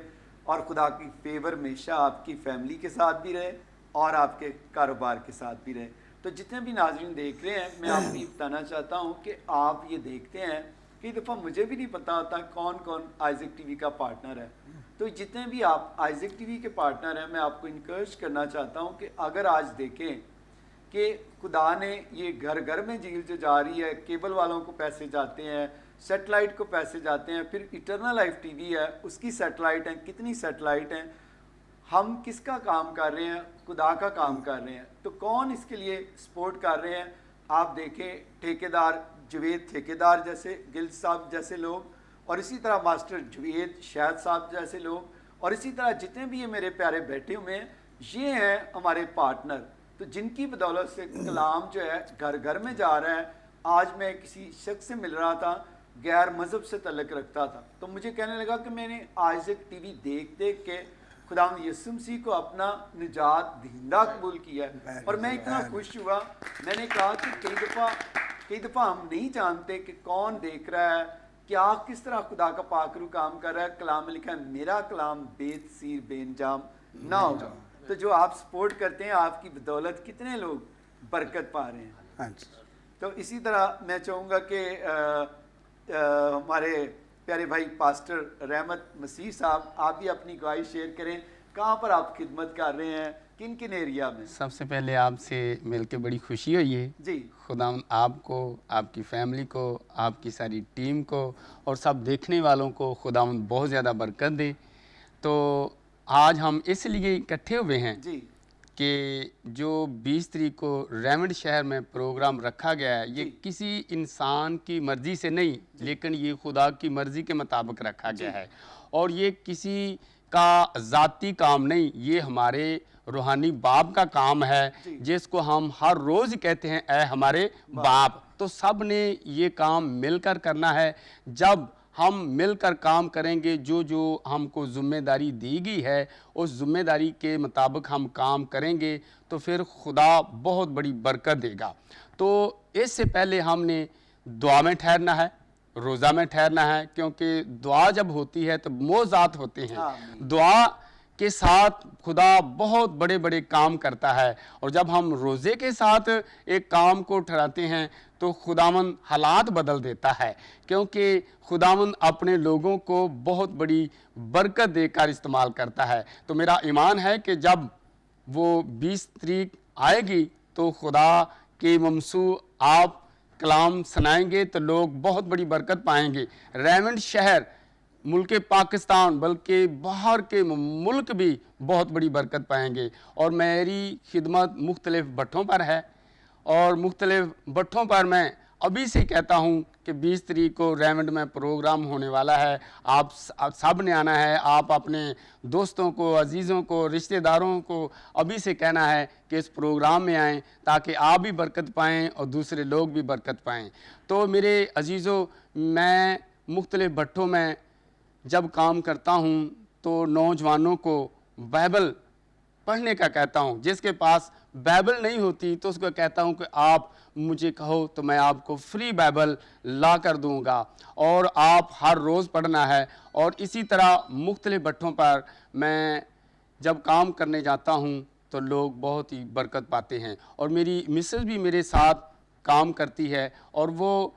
और खुदा की फेवर हमेशा आपकी फैमिली के साथ भी रहे और आपके कारोबार के साथ भी रहे। तो जितने भी नाज़रीन देख रहे हैं, मैं आपको ये बताना चाहता हूँ कि आप ये देखते हैं, कई दफ़ा मुझे भी नहीं पता होता कौन कौन आइज़ेक टीवी का पार्टनर है। तो जितने भी आप आइज़ेक टीवी के पार्टनर हैं, मैं आपको इनकरेज करना चाहता हूँ कि अगर आज देखें कि खुदा ने ये घर घर में झील जो जा रही है, केबल वालों को पैसे जाते हैं, सेटेलाइट को पैसे जाते हैं, फिर इटरनल लाइफ टीवी है उसकी सेटेलाइट हैं, कितनी सेटेलाइट हैं, हम किसका काम कर रहे हैं? खुदा का काम कर रहे हैं। तो कौन इसके लिए सपोर्ट कर रहे हैं? आप देखें ठेकेदार जवेद ठेकेदार जैसे गिल साहब जैसे लोग, और इसी तरह मास्टर जवेद शायद साहब जैसे लोग, और इसी तरह जितने भी ये मेरे प्यारे बैठे हुए हैं, ये हैं हमारे पार्टनर। तो जिनकी बदौलत से कलाम जो है घर घर में जा रहा है। आज मैं किसी शख्स से मिल रहा था, गैर मज़हब से तल्लुक़ रखता था, तो मुझे कहने लगा कि मैंने आइज़ेक टीवी देख देख के खुदा यीशु मसीह को अपना निजात दहिंदा कबूल किया है। और मैं इतना खुश हुआ, मैंने कहा कि कई दफ़ा हम नहीं जानते कि कौन देख रहा है, क्या किस तरह खुदा का पाकरू काम कर रहा है। कलाम में लिखा है मेरा कलाम बेतसीर बेंजाम ना होगा। तो जो आप सपोर्ट करते हैं, आपकी बदौलत कितने लोग बरकत पा रहे हैं। हाँ जी। तो इसी तरह मैं चाहूँगा कि हमारे प्यारे भाई पास्टर रहमत मसीह साहब, आप भी अपनी गवाही शेयर करें, कहाँ पर आप खिदमत कर रहे हैं, किन किन एरिया में? सबसे पहले आपसे मिलके बड़ी खुशी हुई है जी। खुदा आपको, आपकी फैमिली को, आपकी सारी टीम को और सब देखने वालों को खुदा बहुत ज़्यादा बरकत दे। तो आज हम इसलिए इकट्ठे हुए हैं जी कि जो 20 तारीख को रेमंड शहर में प्रोग्राम रखा गया है, ये किसी इंसान की मर्ज़ी से नहीं, लेकिन ये खुदा की मर्ज़ी के मुताबिक रखा गया है। और ये किसी का ज़ाती काम नहीं, ये हमारे रूहानी बाप का काम है, जिसको हम हर रोज़ कहते हैं ऐ हमारे बाप। तो सब ने ये काम मिलकर करना है। जब हम मिलकर काम करेंगे, जो जो हमको ज़िम्मेदारी दी गई है उस ज़िम्मेदारी के मुताबिक हम काम करेंगे, तो फिर खुदा बहुत बड़ी बरकत देगा। तो इससे पहले हमने दुआ में ठहरना है, रोज़ा में ठहरना है, क्योंकि दुआ जब होती है तो मोज़ात होते हैं। दुआ के साथ खुदा बहुत बड़े बड़े काम करता है। और जब हम रोज़े के साथ एक काम को ठहराते हैं तो खुदावंद हालात बदल देता है, क्योंकि खुदावंद अपने लोगों को बहुत बड़ी बरकत देकर इस्तेमाल करता है। तो मेरा ईमान है कि जब वो 20 तारीख आएगी तो खुदा के ममसू आप कलाम सुनाएंगे तो लोग बहुत बड़ी बरकत पाएंगे। रेमंड शहर मुल्क पाकिस्तान बल्कि बाहर के मुल्क भी बहुत बड़ी बरकत पाएंगे। और मेरी खिदमत मुख्तलिफ भट्ठों पर है और मुख्तलिफ भट्ठों पर मैं अभी से कहता हूँ कि 20 तारीख को रेमंड में प्रोग्राम होने वाला है। आप सब ने आना है। आप अपने दोस्तों को, अजीज़ों को, रिश्तेदारों को अभी से कहना है कि इस प्रोग्राम में आएँ, ताकि आप भी बरकत पाएँ और दूसरे लोग भी बरकत पाएँ। तो मेरे अजीज़ों, मैं मुख्तलिफ भट्ठों में जब काम करता हूँ तो नौजवानों को बाइबल पढ़ने का कहता हूँ। जिसके पास बाइबल नहीं होती तो उसको कहता हूँ कि आप मुझे कहो तो मैं आपको फ्री बाइबल ला कर दूँगा, और आप हर रोज़ पढ़ना है। और इसी तरह मुख्तलिफ भट्ठों पर मैं जब काम करने जाता हूँ तो लोग बहुत ही बरकत पाते हैं। और मेरी मिसेस भी मेरे साथ काम करती है, और वो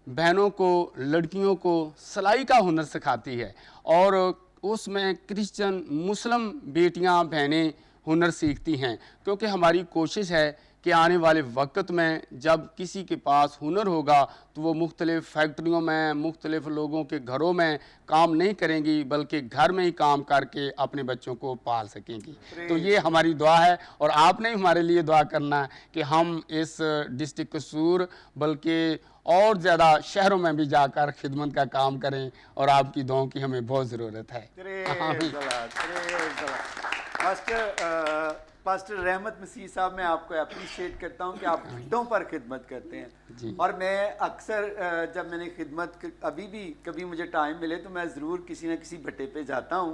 बहनों को, लड़कियों को सिलाई का हुनर सिखाती है, और उसमें क्रिश्चियन मुस्लिम बेटियां, बहनें हुनर सीखती हैं। क्योंकि हमारी कोशिश है कि आने वाले वक्त में जब किसी के पास हुनर होगा तो वो मुख्तलिफ़ फैक्ट्रियों में, मुख्तलिफ़ लोगों के घरों में काम नहीं करेंगी, बल्कि घर में ही काम करके अपने बच्चों को पाल सकेंगी। तो ये हमारी दुआ है, और आपने हमारे लिए दुआ करना है कि हम इस डिस्ट्रिक्ट कसूर बल्कि और ज़्यादा शहरों में भी जाकर खिदमत का काम करें, और आपकी दुआओं की हमें बहुत ज़रूरत है। पास्टर रहमत मसीह साहब, मैं आपको अप्रिशिएट करता हूं कि आप भट्टों पर खिदमत करते हैं। और मैं अक्सर जब मैंने खिदमत, अभी भी कभी मुझे टाइम मिले तो मैं ज़रूर किसी न किसी भट्टे पे जाता हूं,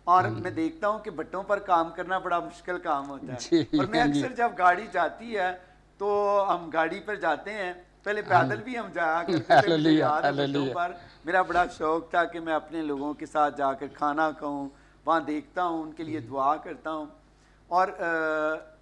और मैं देखता हूं कि भट्टों पर काम करना बड़ा मुश्किल काम होता है। और मैं अक्सर जब गाड़ी जाती है तो हम गाड़ी पर जाते हैं, पहले पैदल भी हम जाया करते थे। मुझे याद है भट्टों पर मेरा बड़ा शौक था कि मैं अपने लोगों के साथ जाकर खाना खाऊं, वहाँ देखता हूँ, उनके लिए दुआ करता हूँ। और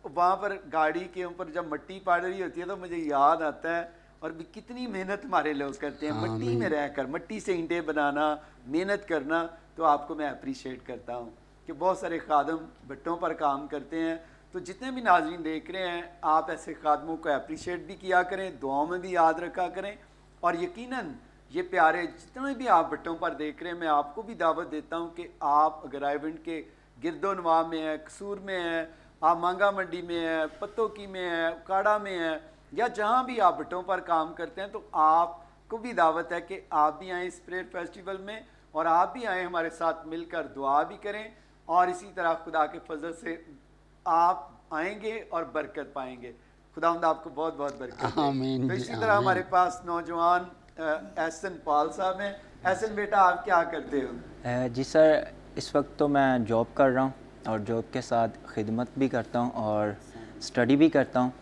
वहाँ पर गाड़ी के ऊपर जब मिट्टी पड़ रही होती है तो मुझे याद आता है, और भी कितनी मेहनत हमारे लोग करते हैं मिट्टी में रहकर, मिट्टी से ईंटें बनाना, मेहनत करना। तो आपको मैं अप्रिशिएट करता हूँ कि बहुत सारे खादम भट्टों पर काम करते हैं। तो जितने भी नाज़रीन देख रहे हैं, आप ऐसे खादमों को अप्रिशिएट भी किया करें, दुआओं में भी याद रखा करें। और यकीनन ये प्यारे जितने भी आप भट्टों पर देख रहे हैं, मैं आपको भी दावत देता हूँ कि आप अगर रायविंड के गिरदोनवा में है, कसूर में है, आप मांगा मंडी में है, पत्तोकी में है, काड़ा में है, या जहाँ भी आप भट्टों पर काम करते हैं, तो आपको भी दावत है कि आप भी आएँ इस प्रेयर फेस्टिवल में, और आप भी आएँ हमारे साथ मिलकर दुआ भी करें। और इसी तरह खुदा के फजल से आप आएंगे और बरकत पाएंगे। खुदावंद आपको बहुत बहुत बरकत दे। तो इसी तरह हमारे पास नौजवान एहसन पाल साहब हैं। एहसन बेटा, आप क्या करते हो? जी सर, इस वक्त तो मैं जॉब कर रहा हूँ, और जॉब के साथ खिदमत भी करता हूँ और स्टडी भी करता हूँ।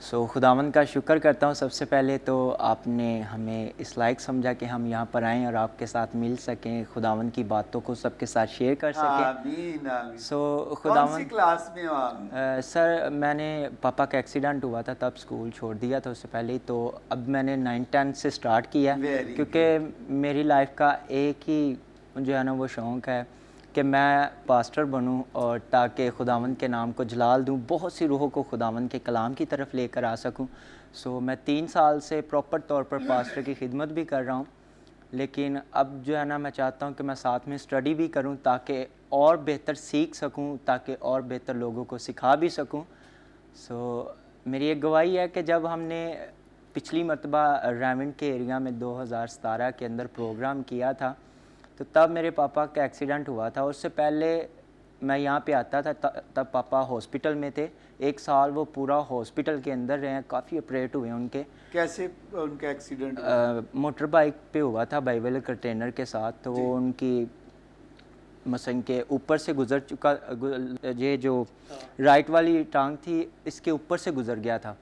सो खुदावंद का शुक्र करता हूँ। सबसे पहले तो आपने हमें इस लायक समझा कि हम यहाँ पर आएँ और आपके साथ मिल सकें, खुदावंद की बातों को सबके साथ शेयर कर सकें। आमीन, आमीन। सो कौन सी क्लास में हो आप? सर, मैंने पापा का एक्सीडेंट हुआ था, तब स्कूल छोड़ दिया था उससे पहले ही। तो अब मैंने 9-10 से स्टार्ट किया, क्योंकि मेरी लाइफ का एक ही जो है ना वो शौक़ है कि मैं पास्टर बनूं, और ताकि खुदावंद के नाम को जलाल दूं, बहुत सी रूहों को खुदावंद के कलाम की तरफ लेकर आ सकूं। सो मैं 3 साल से प्रॉपर तौर पर पास्टर की खिदमत भी कर रहा हूं, लेकिन अब जो है ना मैं चाहता हूं कि मैं साथ में स्टडी भी करूं, ताकि और बेहतर सीख सकूं, ताकि और बेहतर लोगों को सिखा भी सकूं। सो मेरी एक गवाही है कि जब हमने पिछली मरतबा रायविंड के एरिया में 2017 के अंदर प्रोग्राम किया था, तो तब मेरे पापा का एक्सीडेंट हुआ था। उससे पहले मैं यहाँ पे आता था, तब पापा हॉस्पिटल में थे। 1 साल वो पूरा हॉस्पिटल के अंदर रहे हैं, काफ़ी ऑपरेट हुए उनके। कैसे उनका एक्सीडेंट? मोटर बाइक पे हुआ था, बाइबल कंटेनर के साथ। तो वो उनकी मसन के ऊपर से गुजर चुका, ये जो राइट वाली टांग थी इसके ऊपर से गुजर गया था।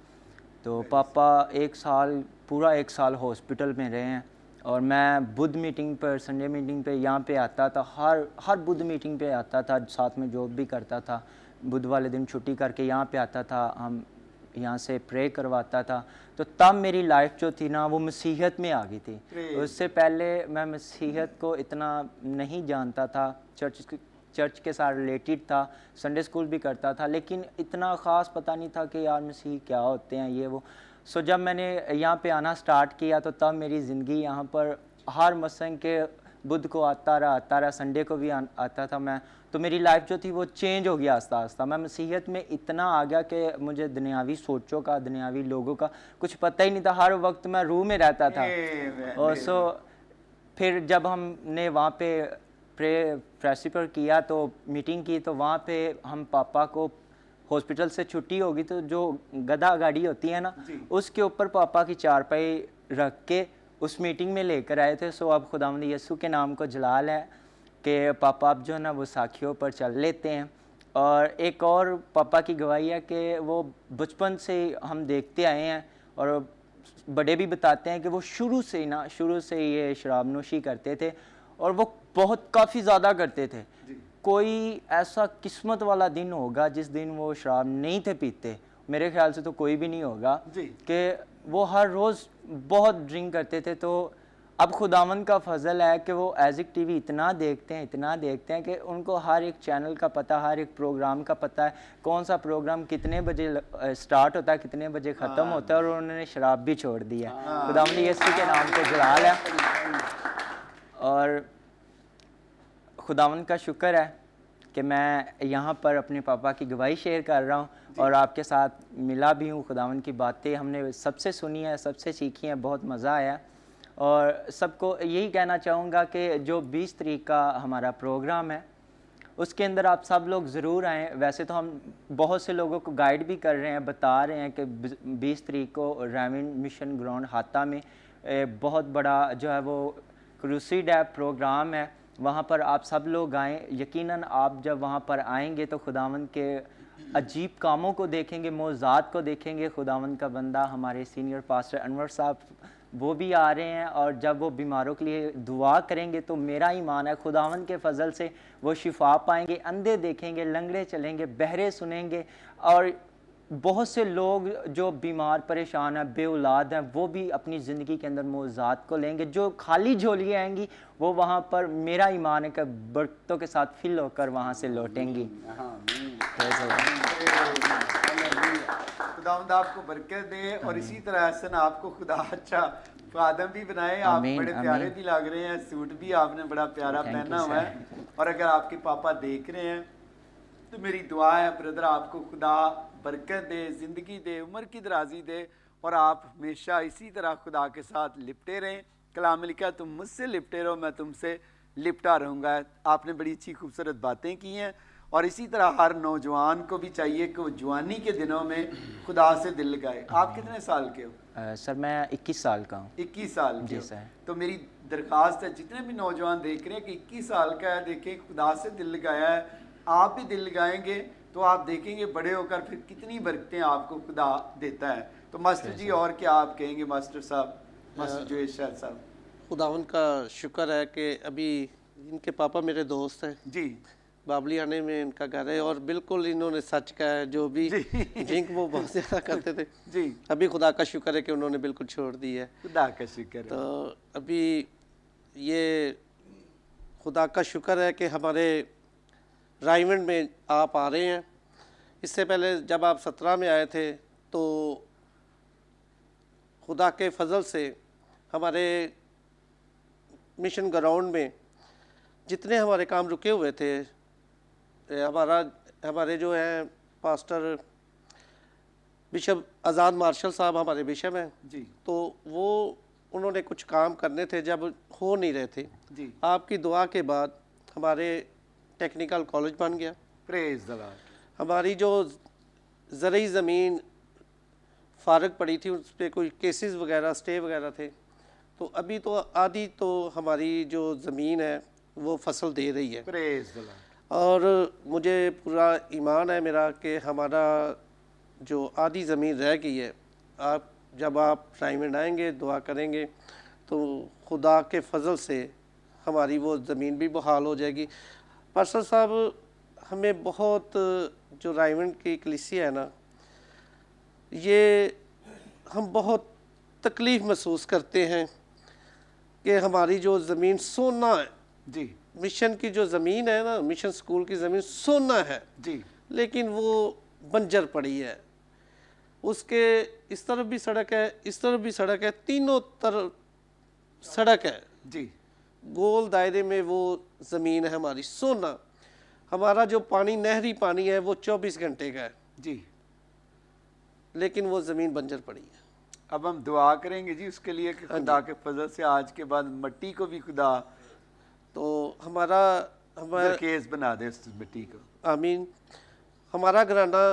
तो पापा 1 साल, पूरा 1 साल हॉस्पिटल में रहे हैं। और मैं बुध मीटिंग पर, संडे मीटिंग पे यहाँ पे आता था, हर बुध मीटिंग पे आता था, साथ में जॉब भी करता था। बुध वाले दिन छुट्टी करके यहाँ पे आता था, हम यहाँ से प्रे करवाता था। तो तब मेरी लाइफ जो थी ना वो मसीहत में आ गई थी। उससे पहले मैं मसीहत को इतना नहीं जानता था, चर्च के साथ रिलेटेड था, संडे स्कूल भी करता था, लेकिन इतना ख़ास पता नहीं था कि यार मसीह क्या होते हैं ये वो। सो जब मैंने यहाँ पे आना स्टार्ट किया तो तब मेरी ज़िंदगी यहाँ पर हर मसन के बुध को आता रहा, संडे को भी आता था मैं। तो मेरी लाइफ जो थी वो चेंज हो गया आस्ता आस्ता। मैं मसीहत में इतना आ गया कि मुझे दुनियावी सोचों का, दुनियावी लोगों का कुछ पता ही नहीं था। हर वक्त मैं रूह में रहता था। और सो फिर जब हमने वहाँ पे प्रे फेस्टिवल किया, तो मीटिंग की, तो वहाँ पे हम पापा को हॉस्पिटल से छुट्टी होगी तो जो गधा गाड़ी होती है ना, उसके ऊपर पापा की चारपाई रख के उस मीटिंग में लेकर आए थे। सो अब खुदावंद यीशु के नाम को जलाल है कि पापा अब जो है ना वो साखियों पर चल लेते हैं। और एक और पापा की गवाही है कि वो बचपन से हम देखते आए हैं और बड़े भी बताते हैं कि वो शुरू से ही ये शराब नोशी करते थे और वो बहुत काफ़ी ज़्यादा करते थे। कोई ऐसा किस्मत वाला दिन होगा जिस दिन वो शराब नहीं थे पीते, मेरे ख्याल से तो कोई भी नहीं होगा, कि वो हर रोज़ बहुत ड्रिंक करते थे। तो अब खुदावंद का फजल है कि वो एज़िक टीवी इतना देखते हैं कि उनको हर एक चैनल का पता, हर एक प्रोग्राम का पता है, कौन सा प्रोग्राम कितने बजे स्टार्ट होता है, कितने बजे ख़त्म होता है, और उन्होंने शराब भी छोड़ दी है। खुदावंद यीशु के नाम पे जलाल है। और खुदावंद का शुक्र है कि मैं यहाँ पर अपने पापा की गवाही शेयर कर रहा हूँ और आपके साथ मिला भी हूँ। खुदावंद की बातें हमने सबसे सुनी है, सबसे सीखी हैं, बहुत मज़ा आया। और सबको यही कहना चाहूँगा कि जो 20 तारीख का हमारा प्रोग्राम है उसके अंदर आप सब लोग ज़रूर आएँ। वैसे तो हम बहुत से लोगों को गाइड भी कर रहे हैं, बता रहे हैं कि 20 तारीख को राइविंड मिशन ग्राउंड हाता में बहुत बड़ा जो है वो क्रूसीड है, प्रोग्राम है, वहाँ पर आप सब लोग आएँ। यकीनन आप जब वहाँ पर आएंगे तो खुदावंद के अजीब कामों को देखेंगे, मौज़ात को देखेंगे। खुदावंद का बंदा हमारे सीनियर पास्टर अनवर साहब वो भी आ रहे हैं और जब वो बीमारों के लिए दुआ करेंगे तो मेरा ईमान है खुदावंद के फजल से वो शिफा पाएंगे, अंधे देखेंगे, लंगड़े चलेंगे, बहरे सुनेंगे। और बहुत से लोग जो बीमार परेशान हैं, बे औलाद हैं, वो भी अपनी ज़िंदगी के अंदर मौज़ात को लेंगे। जो खाली झोलियाँ आएंगी वो वहाँ पर मेरा ईमान है कि बरकतों के साथ फिल होकर वहाँ से लौटेंगी। खुदावंद आपको बरकत दे और इसी तरह हसन आपको खुदा अच्छा खादम भी बनाए। आप बड़े प्यारे भी लग रहे हैं, सूट भी आपने बड़ा प्यारा पहना हुआ है। और अगर आपके पापा देख रहे हैं तो मेरी दुआ है ब्रदर आपको खुदा बरकत दे, ज़िंदगी दे, उम्र की दराजी दे और आप हमेशा इसी तरह खुदा के साथ लिपटे रहें। कलाम लिखा तुम मुझसे लिपटे रहो मैं तुमसे लिपटा रहूँगा। आपने बड़ी अच्छी खूबसूरत बातें की हैं और इसी तरह हर नौजवान को भी चाहिए कि वो जवानी के दिनों में खुदा से दिल लगाए। आप कितने साल के हो? सर मैं 21 साल का हूँ। 21 साल के हो। सर। तो मेरी दरख्वास्त है जितने भी नौजवान देख रहे हैं कि 21 साल का है, देखें खुदा से दिल लगाया है, आप भी दिल लगाएंगे तो आप देखेंगे बड़े होकर फिर कितनी बरकतें आपको खुदा देता है। तो मास्टर जी और क्या आप कहेंगे मास्टर साहब, मास्टर जुएश शाह साहब? खुदावंद का शुक्र है कि अभी इनके पापा मेरे दोस्त हैं जी, बाबलियाने में इनका घर है और बिल्कुल इन्होंने सच कहा है। जो भी ड्रिंक वो बहुत ज़्यादा करते थे जी, अभी खुदा का शुक्र है कि उन्होंने बिल्कुल छोड़ दी है। खुदा का शुक्र है। तो अभी ये खुदा का शुक्र है कि हमारे राइवंड में आप आ रहे हैं। इससे पहले जब आप 17 में आए थे तो खुदा के फजल से हमारे मिशन ग्राउंड में जितने हमारे काम रुके हुए थे, हमारे जो हैं पास्टर बिशप आज़ाद मार्शल साहब हमारे बिशप हैं जी, तो वो उन्होंने कुछ काम करने थे जब हो नहीं रहे थे जी, आपकी दुआ के बाद हमारे टेक्निकल कॉलेज बन गया। Praise the Lord. हमारी जो ज़रूरी ज़मीन फारग पड़ी थी उस पर कोई केसेस वगैरह स्टे वगैरह थे, तो अभी तो आधी तो हमारी जो ज़मीन है वो फसल दे रही है। Praise the Lord. और मुझे पूरा ईमान है मेरा कि हमारा जो आधी ज़मीन रह गई है, जब आप राइवंड आएंगे दुआ करेंगे तो खुदा के फजल से हमारी वो ज़मीन भी बहाल हो जाएगी। पास्टर साहब हमें बहुत जो राइवंड की कलीसिया है ना, ये हम बहुत तकलीफ़ महसूस करते हैं कि हमारी जो ज़मीन सोना है जी, मिशन की जो ज़मीन है ना, मिशन स्कूल की ज़मीन सोना है जी, लेकिन वो बंजर पड़ी है। उसके इस तरफ भी सड़क है, इस तरफ भी सड़क है, तीनों तरफ सड़क है जी, गोल दायरे में वो ज़मीन है हमारी सोना। हमारा जो पानी नहरी पानी है वो 24 घंटे का है जी। लेकिन वो ज़मीन बंजर पड़ी है। अब हम दुआ करेंगे जी उसके लिए कि खुदा के फजल से आज के बाद मिट्टी को भी खुदा तो हमारा जरखेज़ बना दे उस मिट्टी को। आमीन। हमारा घराना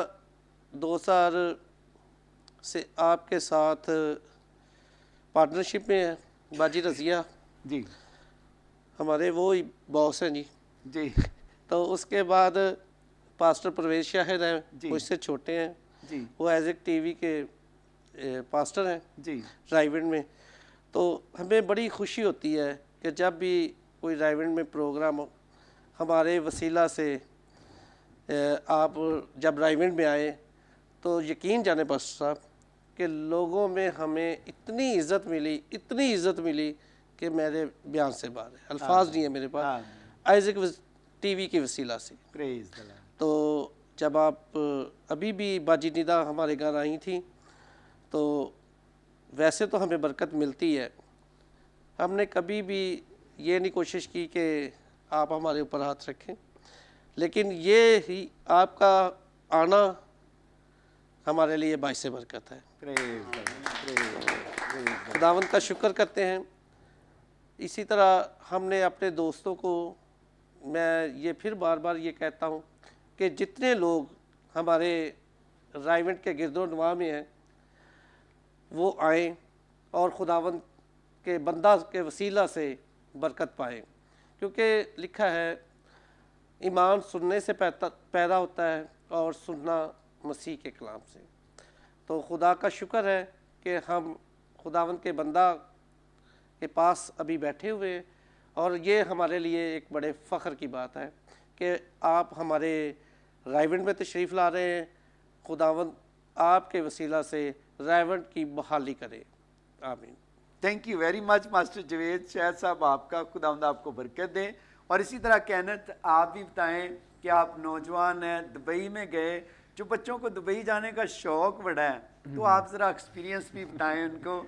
2000 से आपके साथ पार्टनरशिप में है। बाजी रज़िया जी, हमारे वो ही बॉस हैं जी। जी, तो उसके बाद पास्टर परवेश शाहिद हैं, जी। वो इससे छोटे हैं, जी वो एज़िक टीवी के पास्टर हैं जी रायविंड में। तो हमें बड़ी खुशी होती है कि जब भी कोई रायविंड में प्रोग्राम हमारे वसीला से आप जब रायविंड में आए तो यकीन जाने पास्टर साहब कि लोगों में हमें इतनी इज़्ज़त मिली कि मेरे बयान से बाहर है, अल्फाज नहीं है मेरे पास, आइज़िक टीवी की वसीला से। Praise the Lord. तो जब आप अभी भी बाजी निदा हमारे घर आई थी तो वैसे तो हमें बरकत मिलती है, हमने कभी भी ये नहीं कोशिश की कि आप हमारे ऊपर हाथ रखें, लेकिन ये ही आपका आना हमारे लिए बाइस बरकत है। Praise the lord. खुदावंद का शुक्र करते हैं। इसी तरह हमने अपने दोस्तों को, मैं ये फिर बार बार ये कहता हूँ कि जितने लोग हमारे रायविंड के गिरदोनवा में हैं वो आएँ और खुदावंद के बंदा के वसीला से बरकत पाएँ, क्योंकि लिखा है ईमान सुनने से पैदा होता है और सुनना मसीह के कलाम से। तो खुदा का शुक्र है कि हम खुदावंद के बंदा के पास अभी बैठे हुए हैं, और ये हमारे लिए एक बड़े फ़ख्र की बात है कि आप हमारे रायविंड में तशरीफ़ ला रहे हैं। खुदावंद आपके वसीला से रायविंड की बहाली करे, आमीन। Thank you very much master Javed शायद साहब, आपका खुदावंद आपको बरकत दे। और इसी तरह कैनत आप भी बताएं कि आप नौजवान हैं, दुबई में गए, जो बच्चों को दुबई जाने का शौक़ बड़ा है, तो आप ज़रा एक्सपीरियंस भी बताएं उनको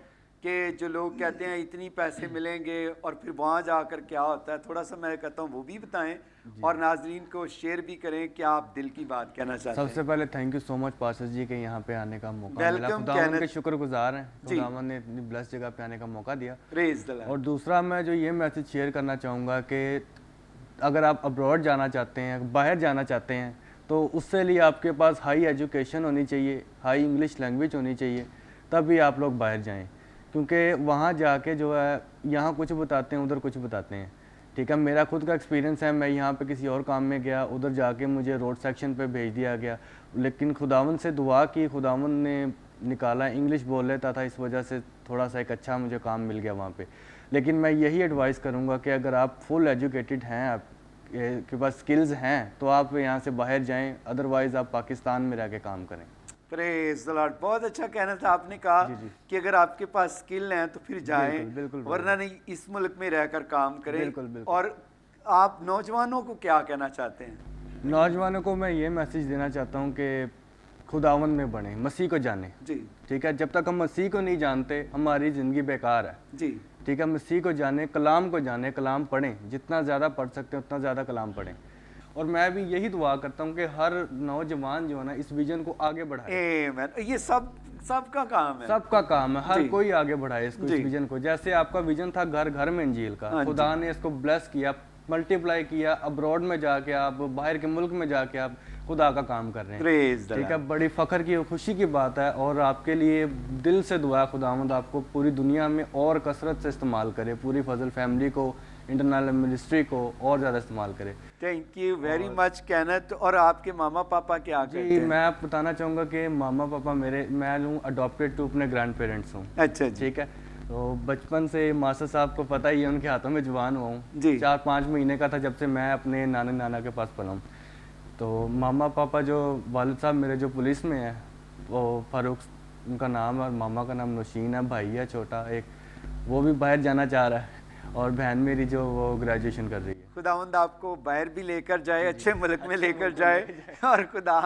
कि जो लोग कहते हैं इतनी पैसे मिलेंगे और फिर वहाँ जाकर क्या होता है, थोड़ा सा मैं कहता हूँ वो भी बताएं और नाजरीन को शेयर भी करें कि आप दिल की बात कहना चाहते हैं। सबसे पहले thank you so much pastor ji के यहाँ पे आने का मौका मिला। वेलकम खुदावंद कैनत। के शुक्रगुजार हैं, खुदावंद ने इतनी ब्लेस जगह पे आने का मौका दिया। Praise the Lord. और दूसरा मैं जो ये मैसेज शेयर करना चाहूँगा कि अगर आप अब्रॉड जाना चाहते हैं, बाहर जाना चाहते हैं, तो उससे लिए आपके पास हाई एजुकेशन होनी चाहिए, हाई इंग्लिश लैंग्वेज होनी चाहिए, तभी आप लोग बाहर जाएँ। क्योंकि वहाँ जाके जो है यहाँ कुछ बताते हैं, उधर कुछ बताते हैं। ठीक है, मेरा खुद का एक्सपीरियंस है, मैं यहाँ पे किसी और काम में गया, उधर जाके मुझे रोड सेक्शन पे भेज दिया गया, लेकिन खुदावंद से दुआ की, खुदावंद ने निकाला, इंग्लिश बोल लेता था, इस वजह से थोड़ा सा एक अच्छा मुझे काम मिल गया वहाँ पे। लेकिन मैं यही एडवाइस करूँगा कि अगर आप फुल एजुकेटेड हैं, आप के पास स्किल्स हैं, तो आप यहाँ से बाहर जाएँ, अदरवाइज़ आप पाकिस्तान में रह के काम करें। Praise the Lord. बहुत अच्छा कहना था आपने कहा कि अगर आपके पास स्किल हैं तो फिर जाएं, बिल्कुल, वरना नहीं इस मुल्क में रहकर काम करें। बिल्कुल। और आप नौजवानों को क्या कहना चाहते हैं? नौजवानों को मैं ये मैसेज देना चाहता हूँ कि खुदावंद में बने, मसीह को जाने। जी ठीक है, जब तक हम मसीह को नहीं जानते हमारी ज़िंदगी बेकार है। जी ठीक है, मसीह को जाने, कलाम को जाने, कलाम पढ़ें, जितना ज़्यादा पढ़ सकते हैं उतना ज़्यादा कलाम पढ़ें। और मैं भी यही दुआ करता हूँ कि हर नौजवान जो है ना इस विजन को आगे बढ़ाए। आमीन। ये सबका काम है, सबका काम है, हर जी। कोई आगे बढ़ाए इसको, जी। इस विजन को। जैसे आपका विजन था घर घर में इंजील हाँ का, जी। खुदा ने इसको ब्लेस किया, मल्टीप्लाई किया, अब्रॉड में जाके आप, बाहर के मुल्क में जाके आप खुदा का काम कर रहे हैं। प्रेज द ठीक है, लॉर्ड। बड़ी फ़ख्र की, खुशी की बात है। और आपके लिए दिल से दुआ, खुदावंद आपको पूरी दुनिया में और कसरत से इस्तेमाल करे, पूरी फजल फैमिली को, इंटरनेशनल मिनिस्ट्री को और ज़्यादा इस्तेमाल करे। Thank you very much Kainat. और आपके मामा पापा क्या कहते जी, हैं? मैं बताना चाहूँगा कि मामा पापा मेरे, मैं हूँ अडॉप्टेड टू अपने ग्रैंड पेरेंट्स हूँ। अच्छा जी। ठीक है, तो बचपन से मास्टर साहब को पता ही है, उनके हाथों में जवान हुआ हूँ। जी। 4-5 महीने का था जब से मैं अपने नाना नाना के पास पला हूँ। तो मामा पापा जो वालिद साहब मेरे जो पुलिस में है, वो फारूक उनका नाम है, और मामा का नाम नौशीन है, भाई है छोटा एक, वो भी बाहर जाना चाह रहा है, और बहन मेरी जो वो ग्रेजुएशन कर रही है। खुदावंद आपको बाहर भी लेकर जाए, अच्छे मुल्क में लेकर जाए, और खुदा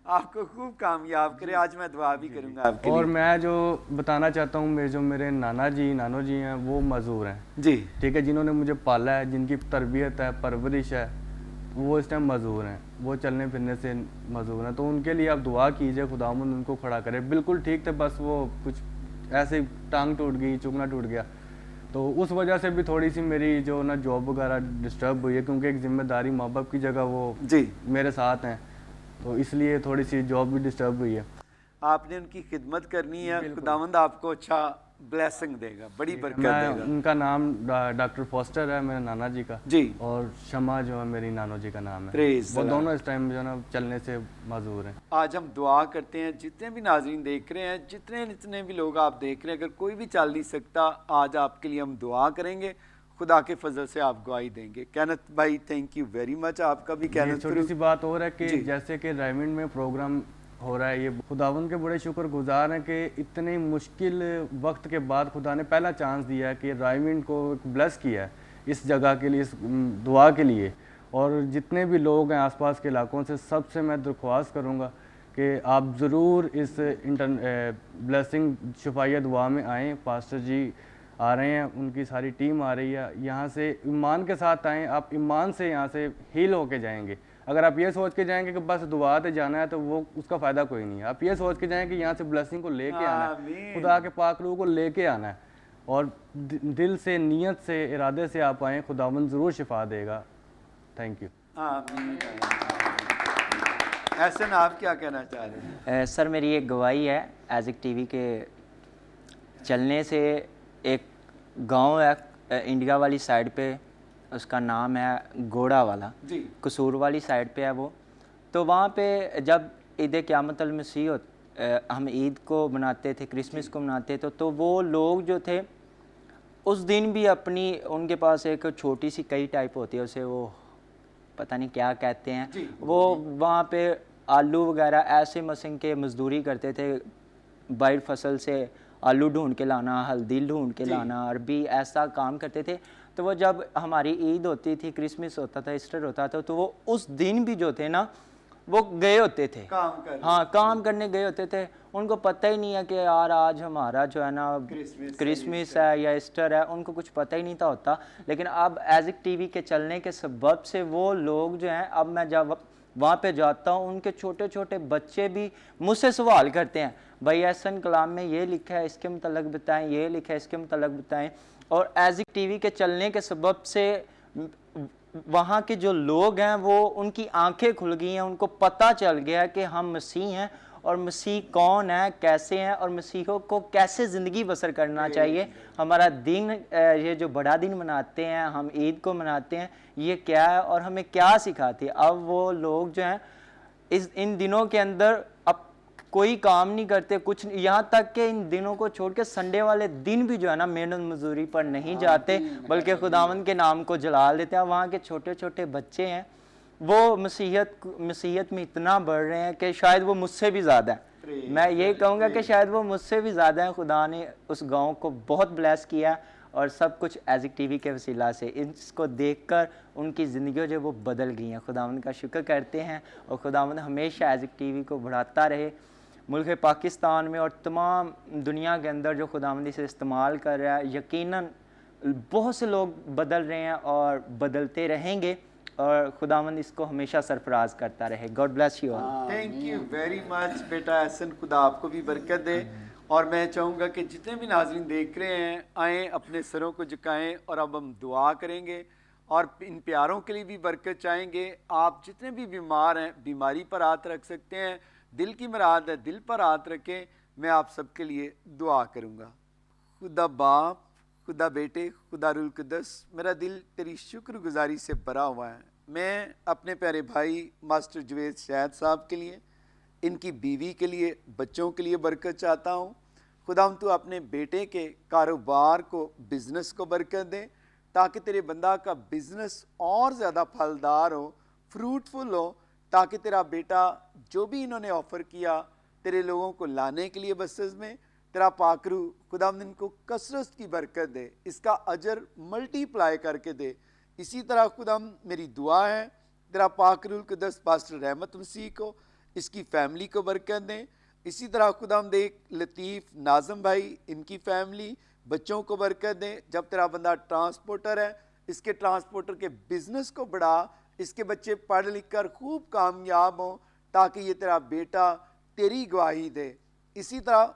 आपको खूब कामयाब करे। आज मैं दुआ भी करूंगा आपके और लिए। मैं जो बताना चाहता हूँ, मेरे नानो जी हैं, वो मजदूर हैं। जी ठीक है, जिन्होंने मुझे पाला है, जिनकी तरबियत है, परवरिश है, वो इस टाइम मजदूर हैं, वो चलने फिरने से मजदूर हैं। तो उनके लिए आप दुआ कीजिए, खुदावंद उनको खड़ा करे। बिल्कुल ठीक थे, बस वो कुछ ऐसे ही टांग टूट गई, चुगना टूट गया, तो उस वजह से भी थोड़ी सी मेरी जो ना जॉब वगैरह डिस्टर्ब हुई है, क्योंकि एक जिम्मेदारी माँ बाप की जगह वो जी मेरे साथ हैं, तो इसलिए थोड़ी सी जॉब भी डिस्टर्ब हुई है। आपने उनकी खिदमत करनी है, खुदावंद आपको अच्छा ब्लेसिंग देगा, बड़ी बरकत मैं देगा। उनका नाम डॉक्टर फॉस्टर है मेरे नाना जी का, जी। और शमा जो है मेरी नानो जी का नाम है। Praise वो the दोनों इस टाइम जो है ना चलने से माजूर हैं। आज हम दुआ करते हैं, जितने भी नाज़रीन देख रहे हैं, जितने भी लोग आप देख रहे हैं, अगर कोई भी चल नहीं सकता, आज आपके लिए हम दुआ करेंगे, खुदा के फजल से आप गवाही देंगे। कैनथ भाई थैंक यू वेरी मच, आपका भी ये कैनथ छोटी सी बात और है कि जी। जैसे कि रायमंड में प्रोग्राम हो रहा है, ये खुदावंद के बड़े शुक्रगुजार हैं कि इतने मुश्किल वक्त के बाद खुदा ने पहला चांस दिया है कि रायमंड को ब्लेस किया है इस जगह के लिए, इस दुआ के लिए। और जितने भी लोग हैं आसपास के इलाकों से, सबसे मैं दरख्वास्त करूँगा कि आप ज़रूर इस ब्लेसिंग शफाया दुआ में आएँ। पास्टर जी आ रहे हैं, उनकी सारी टीम आ रही है, यहाँ से ईमान के साथ आएँ। आप ईमान से यहाँ से हील होके जाएंगे। अगर आप ये सोच के जाएंगे कि बस दुआ से जाना है तो वो उसका फ़ायदा कोई नहीं है। आप ये सोच के जाएं कि यहाँ से ब्लेसिंग को लेके आना है, खुदा के पाक रूह को लेके आना है, और दिल से, नीयत से, इरादे से आप आएँ, खुदावंद ज़रूर शिफा देगा। Thank you. आमीन। ऐसा आप क्या कहना चाह रहे हैं? सर मेरी एक गवाही है, एज़िक टीवी के चलने से एक गांव है इंडिया वाली साइड पे, उसका नाम है घोड़ा वाला, जी। कसूर वाली साइड पे है वो। तो वहाँ पे जब ईद क़यामत अल मसीह हम ईद को मनाते थे, क्रिसमस को मनाते थे, तो वो लोग जो थे उस दिन भी अपनी, उनके पास एक छोटी सी कई टाइप होती है, उसे वो पता नहीं क्या कहते हैं, वो वहाँ पे आलू वगैरह ऐसे मसंग के मजदूरी करते थे, बाहर फसल से आलू ढूंढ के लाना, हल्दी ढूंढ के लाना, अरबी, ऐसा काम करते थे। तो वो जब हमारी ईद होती थी, क्रिसमस होता था, ईस्टर होता था, तो वो उस दिन भी जो थे ना वो गए होते थे काम कर, हाँ काम करने गए होते थे। उनको पता ही नहीं है कि यार आज हमारा जो है ना क्रिसमस है या ईस्टर है, उनको कुछ पता ही नहीं था होता। लेकिन अब एज़िक टीवी के चलने के सबब से वो लोग जो हैं, अब मैं जब वहाँ पे जाता हूँ, उनके छोटे छोटे बच्चे भी मुझसे सवाल करते हैं, भाई एहसन कलाम में ये लिखा है, इसके मतलब बताएं, ये लिखा है, इसके मतलब बताएं। और एज़िक टीवी के चलने के सबब से वहाँ के जो लोग हैं वो, उनकी आंखें खुल गई हैं, उनको पता चल गया कि हम मसीह हैं, और मसीह कौन है, कैसे हैं, और मसीहों को कैसे ज़िंदगी बसर करना चाहिए। हमारा दिन, ये जो बड़ा दिन मनाते हैं, हम ईद को मनाते हैं, ये क्या है और हमें क्या सिखाती है। अब वो लोग जो हैं इन दिनों के अंदर अब कोई काम नहीं करते, कुछ, यहाँ तक कि इन दिनों को छोड़ के संडे वाले दिन भी जो है ना मेहनत मजदूरी पर नहीं जाते, बल्कि खुदावंद के नाम को जला देते हैं। वहाँ के छोटे छोटे बच्चे हैं, वो मसीहत में इतना बढ़ रहे हैं कि शायद वो मुझसे भी ज़्यादा है। मैं ये कहूँगा कि शायद वो मुझसे भी ज़्यादा है। खुदा ने उस गांव को बहुत ब्लेस किया, और सब कुछ एज़िक टीवी के वसीला से। इसको देखकर उनकी ज़िंदगी जो वो बदल गई हैं। खुदावंद का शुक्र करते हैं, और खुदावंद हमेशा एज़िक टीवी को बढ़ाता रहे मुल्क पाकिस्तान में और तमाम दुनिया के अंदर जो खुदावंद इसे इस्तेमाल कर रहा है। यकीनन बहुत से लोग बदल रहे हैं और बदलते रहेंगे, और खुदावंद इसको हमेशा सरफराज करता रहे। God bless you all. Thank you very much बेटा एहसन, खुदा आपको भी बरकत दे। और मैं चाहूँगा कि जितने भी नाज़रीन देख रहे हैं, आएँ, अपने सरों को झुकाएं, और अब हम दुआ करेंगे और इन प्यारों के लिए भी बरकत चाहेंगे। आप जितने भी बीमार हैं, बीमारी पर हाथ रख सकते हैं, दिल की मुराद है दिल पर हाथ रखें। मैं आप सबके लिए दुआ करूँगा। खुदा बाप, खुदा बेटे, खुदा रूहुल कुद्दस, मेरा दिल तेरी शुक्रगुजारी से भरा हुआ है। मैं अपने प्यारे भाई मास्टर जवेद शहद साहब के लिए, इनकी बीवी के लिए, बच्चों के लिए बरकत चाहता हूँ। खुदा तू अपने बेटे के कारोबार को, बिज़नेस को बरकत दे, ताकि तेरे बंदा का बिज़नेस और ज़्यादा फलदार हो, फ्रूटफुल हो, ताकि तेरा बेटा जो भी इन्होंने ऑफ़र किया तेरे लोगों को लाने के लिए बसेस में, तेरा पाकरू खुदावंद इनको कसरत की बरकत दे, इसका अजर मल्टीप्लाई करके दे। इसी तरह खुदावंद मेरी दुआ है, तेरा पाकरू कुद्दस पास्टर रहमत मसीह को, इसकी फैमिली को बरकत दें। इसी तरह खुदावंद एक लतीफ़ नाज़म भाई, इनकी फैमिली, बच्चों को बरकत दें। जब तेरा बंदा ट्रांसपोर्टर है, इसके ट्रांसपोर्टर के बिज़नेस को बढ़ा, इसके बच्चे पढ़ लिख कर खूब कामयाब हों, ताकि ये तेरा बेटा तेरी गवाही दे। इसी तरह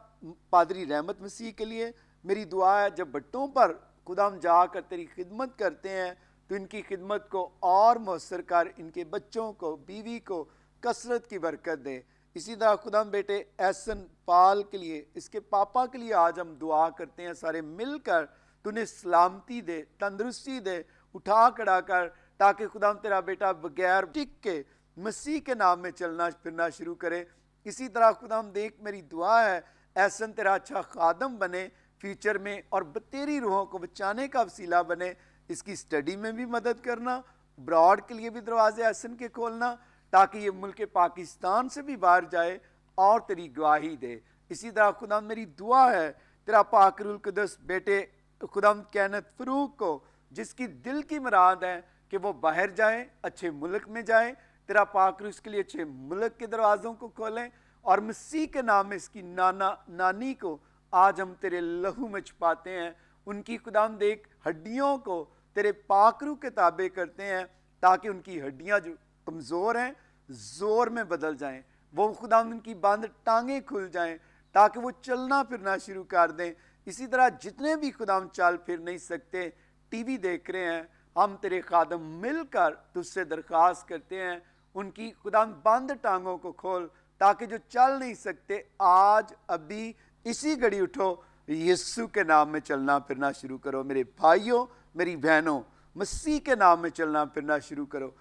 पादरी रहमत मसीह के लिए मेरी दुआ है, जब बट्टों पर खुदाम जाकर तेरी खिदमत करते हैं, तो इनकी खिदमत को और मौसर कर, इनके बच्चों को, बीवी को कसरत की बरकत दे। इसी तरह खुदाम बेटे एहसन पाल के लिए, इसके पापा के लिए आज हम दुआ करते हैं सारे मिलकर, तूने सलामती दे, तंदुरुस्ती दे, उठा खड़ा कर, ताकि खुदाम तेरा बेटा बगैर टिक के मसीह के नाम में चलना फिरना शुरू करे। इसी तरह खुदाम देख, मेरी दुआ है एहसन तेरा अच्छा खादम बने फ्यूचर में और तेरी रूहों को बचाने का वसीला बने। इसकी स्टडी में भी मदद करना, ब्रॉड के लिए भी दरवाजे एहसन के खोलना, ताकि ये मुल्क पाकिस्तान से भी बाहर जाए और तेरी गवाही दे। इसी तरह खुदा मेरी दुआ है तेरा पाक रूह कुदस बेटे खुदाम कैनत फरूक को, जिसकी दिल की मुराद है कि वो बाहर जाए, अच्छे मुल्क में जाए, तेरा पाक रूह इसके लिए अच्छे मुल्क के दरवाज़ों को खोलें और मसीह के नाम में इसकी नाना नानी को आज हम तेरे लहू में छुपाते हैं। उनकी खुदाम देख हड्डियों को तेरे पाक रूह के ताबे करते हैं, ताकि उनकी हड्डियां जो कमज़ोर हैं ज़ोर में बदल जाएं, वो खुदाम उनकी बंद टांगें खुल जाएं, ताकि वो चलना फिरना शुरू कर दें। इसी तरह जितने भी खुदाम चल फिर नहीं सकते, टीवी देख रहे हैं, हम तेरे खादम मिलकर तुझसे दरख्वास्त करते हैं, उनकी खुदाम बंद टांगों को खोल, ताकि जो चल नहीं सकते आज अभी इसी घड़ी उठो, यीशु के नाम में चलना फिरना शुरू करो। मेरे भाइयों मेरी बहनों, मसीह के नाम में चलना फिरना शुरू करो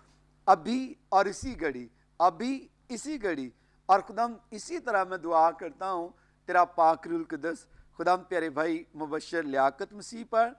अभी और इसी घड़ी, अभी इसी घड़ी। और खुदाम इसी तरह मैं दुआ करता हूँ तेरा पाक रूह कुदस खुदाम प्यारे भाई मुबशर लियाकत मसीह पर,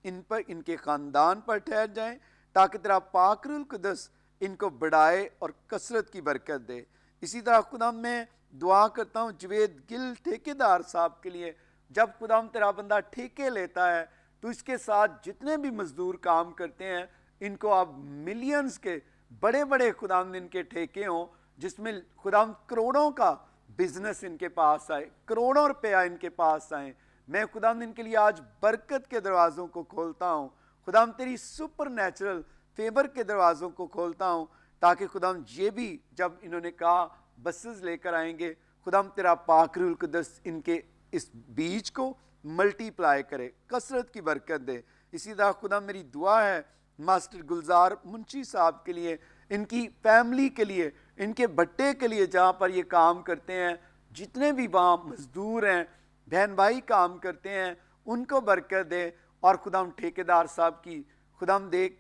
इन पर, इनके ख़ानदान पर ठहर जाए, ताकि तेरा पाक रूह कुदस इनको बढ़ाए और कसरत की बरकत दे। इसी तरह खुदाम मैं दुआ करता हूँ जवेद गिल ठेकेदार साहब के लिए, जब खुदाम तेरा बंदा ठेके लेता है तो इसके साथ जितने भी मजदूर काम करते हैं, इनको आप मिलियंस के बड़े बड़े खुदाम इनके ठेके हों, जिसमें खुदाम करोड़ों का बिजनेस इनके पास आए, करोड़ों रुपया इनके पास आए। मैं खुदाम इनके लिए आज बरकत के दरवाज़ों को खोलता हूँ, खुदाम तेरी सुपर नेचुरल फेवर के दरवाज़ों को खोलता हूँ, ताकि खुदाम ये भी जब इन्होंने कहा बसेस लेकर आएंगे, खुदाम तेरा पाक रूह कुदस इनके इस बीज को मल्टीप्लाई करे, कसरत की बरकत दे। इसी तरह खुदा मेरी दुआ है मास्टर गुलजार मुंशी साहब के लिए, इनकी फैमिली के लिए, इनके भट्टे के लिए जहाँ पर ये काम करते हैं, जितने भी वहाँ मजदूर हैं, बहन भाई काम करते हैं, उनको बरकत दे। और खुदाम ठेकेदार साहब की खुदाम देख,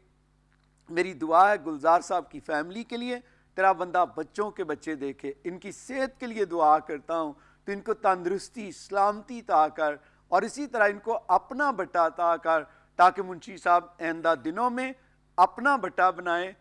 मेरी दुआ है गुलजार साहब की फैमिली के लिए, तेरा बंदा बच्चों के बच्चे देखे, इनकी सेहत के लिए दुआ करता हूँ, तो इनको तंदुरुस्ती सलामती ता कर, और इसी तरह इनको अपना भट्टा ता कर, ताकि मुंशी साहब आइंदा दिनों में अपना भट्टा बनाएं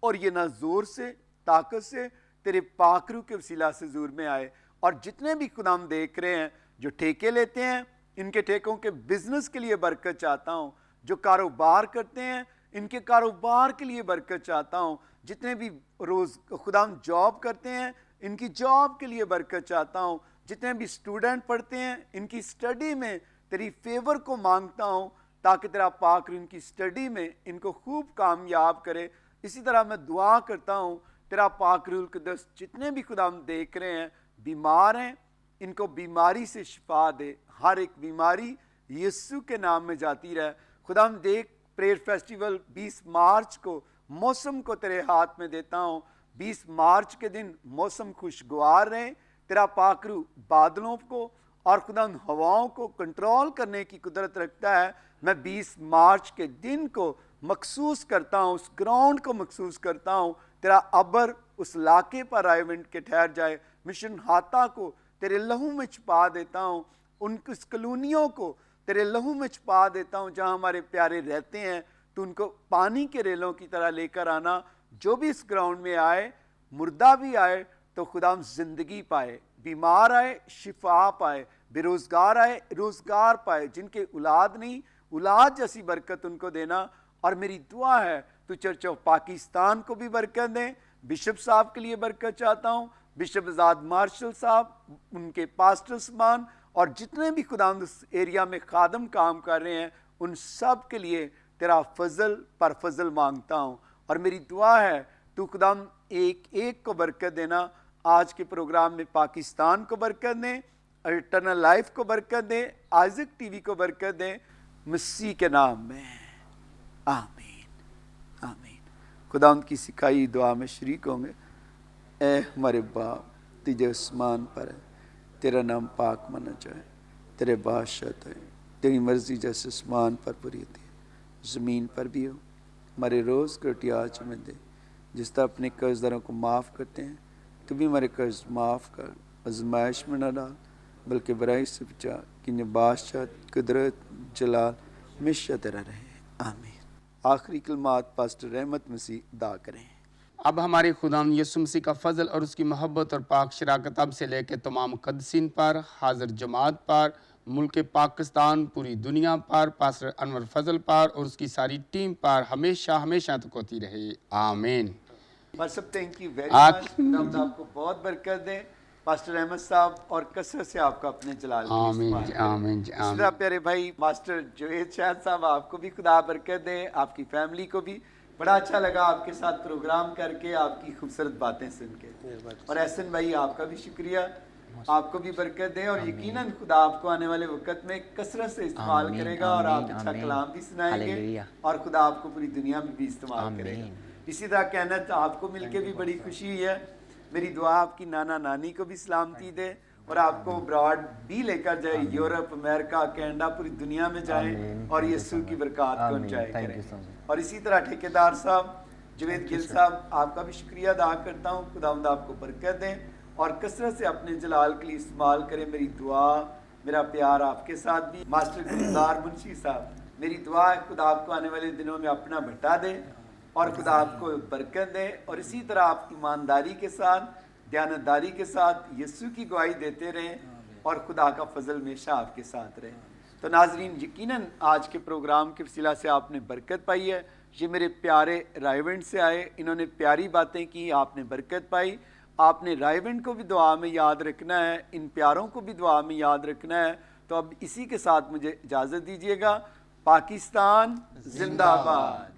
और ये ना ज़ोर से ताकत से तेरे पाक रूह के वसीला से ज़ूर में आए। और जितने भी खुदाम देख रहे हैं जो ठेके लेते हैं, इनके ठेकों के बिजनेस के लिए बरकत चाहता हूँ, जो कारोबार करते हैं इनके कारोबार के लिए बरकत चाहता हूँ, जितने भी रोज़ खुदाम जॉब करते हैं इनकी जॉब के लिए बरकत चाहता हूँ, जितने भी स्टूडेंट पढ़ते हैं इनकी स्टडी में तेरी फेवर को मांगता हूँ, ताकि तेरा पाक रूह इनकी स्टडी में इनको खूब कामयाब करे। इसी तरह मैं दुआ करता हूँ तेरा पाक रूह कुदस जितने भी खुदाम देख रहे हैं बीमार हैं, इनको बीमारी से शिफा दे, हर एक बीमारी यीशु के नाम में जाती रहे। खुदाम देख, प्रेयर फेस्टिवल 20 मार्च को मौसम को तेरे हाथ में देता हूँ, 20 मार्च के दिन मौसम खुशगवार रहे, तेरा पाक रूह बादलों को और खुदा हवाओं को कंट्रोल करने की कुदरत रखता है। मैं 20 मार्च के दिन को मखसूस करता हूँ, उस ग्राउंड को मखसूस करता हूँ, तेरा अबर उस इलाके पर आए विंड के ठहर जाए। मिशन हाथा को तेरे लहू में छुपा देता हूँ, उन उस कॉलोनियों को तेरे लहू में छुपा देता हूँ जहाँ हमारे प्यारे रहते हैं। तो उनको पानी के रेलों की तरह लेकर आना, जो भी इस ग्राउंड में आए, मुर्दा भी आए तो खुदाम जिंदगी पाए, बीमार आए शिफा पाए, बेरोजगार आए रोजगार पाए, जिनके औलाद नहीं औलाद जैसी बरकत उनको देना। और मेरी दुआ है तो चर्च ऑफ पाकिस्तान को भी बरकत दें। बिशप साहब के लिए बरकत चाहता हूँ, बिशप आज़ाद मार्शल साहब, उनके पास्टर समान और जितने भी खुदाम उस एरिया में खादम काम कर रहे हैं, उन सब के लिए तेरा फजल पर फजल मांगता हूँ। और मेरी दुआ है तू खुदाम एक एक को बरकत देना, आज के प्रोग्राम में पाकिस्तान को बरकत दें, इटर्नल लाइफ को बरकत दें, आइज़क टीवी को बरकत दें, मसीह के नाम में आमीन आमीन। खुदा उनकी सिखाई दुआ में शरीक होंगे। ए हमारे बाप तुझे आसमान पर है, तेरा नाम पाक माना जाए, तेरे बादशाह है, तेरी मर्जी जैसे आसमान पर पूरी होती है ज़मीन पर भी हो। हमारे रोज़ की रोटी आज हमें दे, जिस तरह अपने कर्जदारों को माफ़ करते हैं तो भी हमारे कर्ज माफ़ कर, आजमाइश में न डाल बल्कि बुराई से बचा, कि न बादशाह कुदरत जलाल हमेशा तेरा रहे, आमीन। आखिरी कलमात पास्टर रहमत मसीह अदा करें। अब हमारे खुदाम यीशु मसीह का फजल और उसकी मोहब्बत और पाक शराकत अब से लेकर तमाम कदसिन पर, हाजिर जमात पर, मुल्क पाकिस्तान, पूरी दुनिया पर, पास्टर अनवर फजल पर और उसकी सारी टीम पर हमेशा हमेशा तक होती रहे, आमीन। सब थैंक यू वेरी आप- मच। खुदा आपको बहुत बरकत दे मास्टर अहमद साहब, और कसरत से आपका अपने जलाल के लिए आमीन इस्तेमाल जी, करें। आमीन जी, इसी आमीन। तरह प्यारे भाई मास्टर जुवेद शाह साहब, आपको भी खुदा बरकत दे, आपकी फैमिली को भी। बड़ा अच्छा लगा आपके साथ प्रोग्राम करके, आपकी खूबसूरत बातें सुन के। और एहसन भाई आपका भी शुक्रिया, आपको भी बरकत दे, और यकीनन खुदा आपको आने वाले वक्त में कसरत से इस्तेमाल आमीन, करेगा, और आप आमीन, अच्छा आमीन। कलाम भी सुनाएंगे, हालेलुया। और खुदा आपको पूरी दुनिया में भी इस्तेमाल आमीन। करेगा। इसी तरह कहना आपको मिलके भी बड़ी खुशी हुई है। मेरी दुआ आपकी नाना नानी को भी सलामती दे, और आपको अब्रॉड भी लेकर जाए, यूरोप, अमेरिका, कनाडा, पूरी दुनिया में जाए, और यीशु की बरकत पहुंचाए करें। और इसी तरह ठेकेदार साहब जुवेद गिल साहब, आपका भी शुक्रिया अदा करता हूँ। खुदावंद आपको बरकत दें और कसरत से अपने जलाल के लिए इस्तेमाल करें। मेरी दुआ, मेरा प्यार आपके साथ भी। मास्टर गुलजार मुंशी साहब, मेरी दुआ है खुदा आपको आने वाले दिनों में अपना भट्टा दे, और खुदा आपको बरकत दे, और इसी तरह आप ईमानदारी के साथ, दयानतदारी के साथ यीशु की गवाही देते रहें, और खुदा का फजल हमेशा आपके साथ रहे। तो नाजरीन, यकीनन आज के प्रोग्राम के वसीला से आपने बरकत पाई है। ये मेरे प्यारे रायवेंट से आए, इन्होंने प्यारी बातें की, आपने बरकत पाई। आपने रायवेंट को भी दुआ में याद रखना है, इन प्यारों को भी दुआ में याद रखना है। तो अब इसी के साथ मुझे इजाज़त दीजिएगा। पाकिस्तान जिंदाबाद।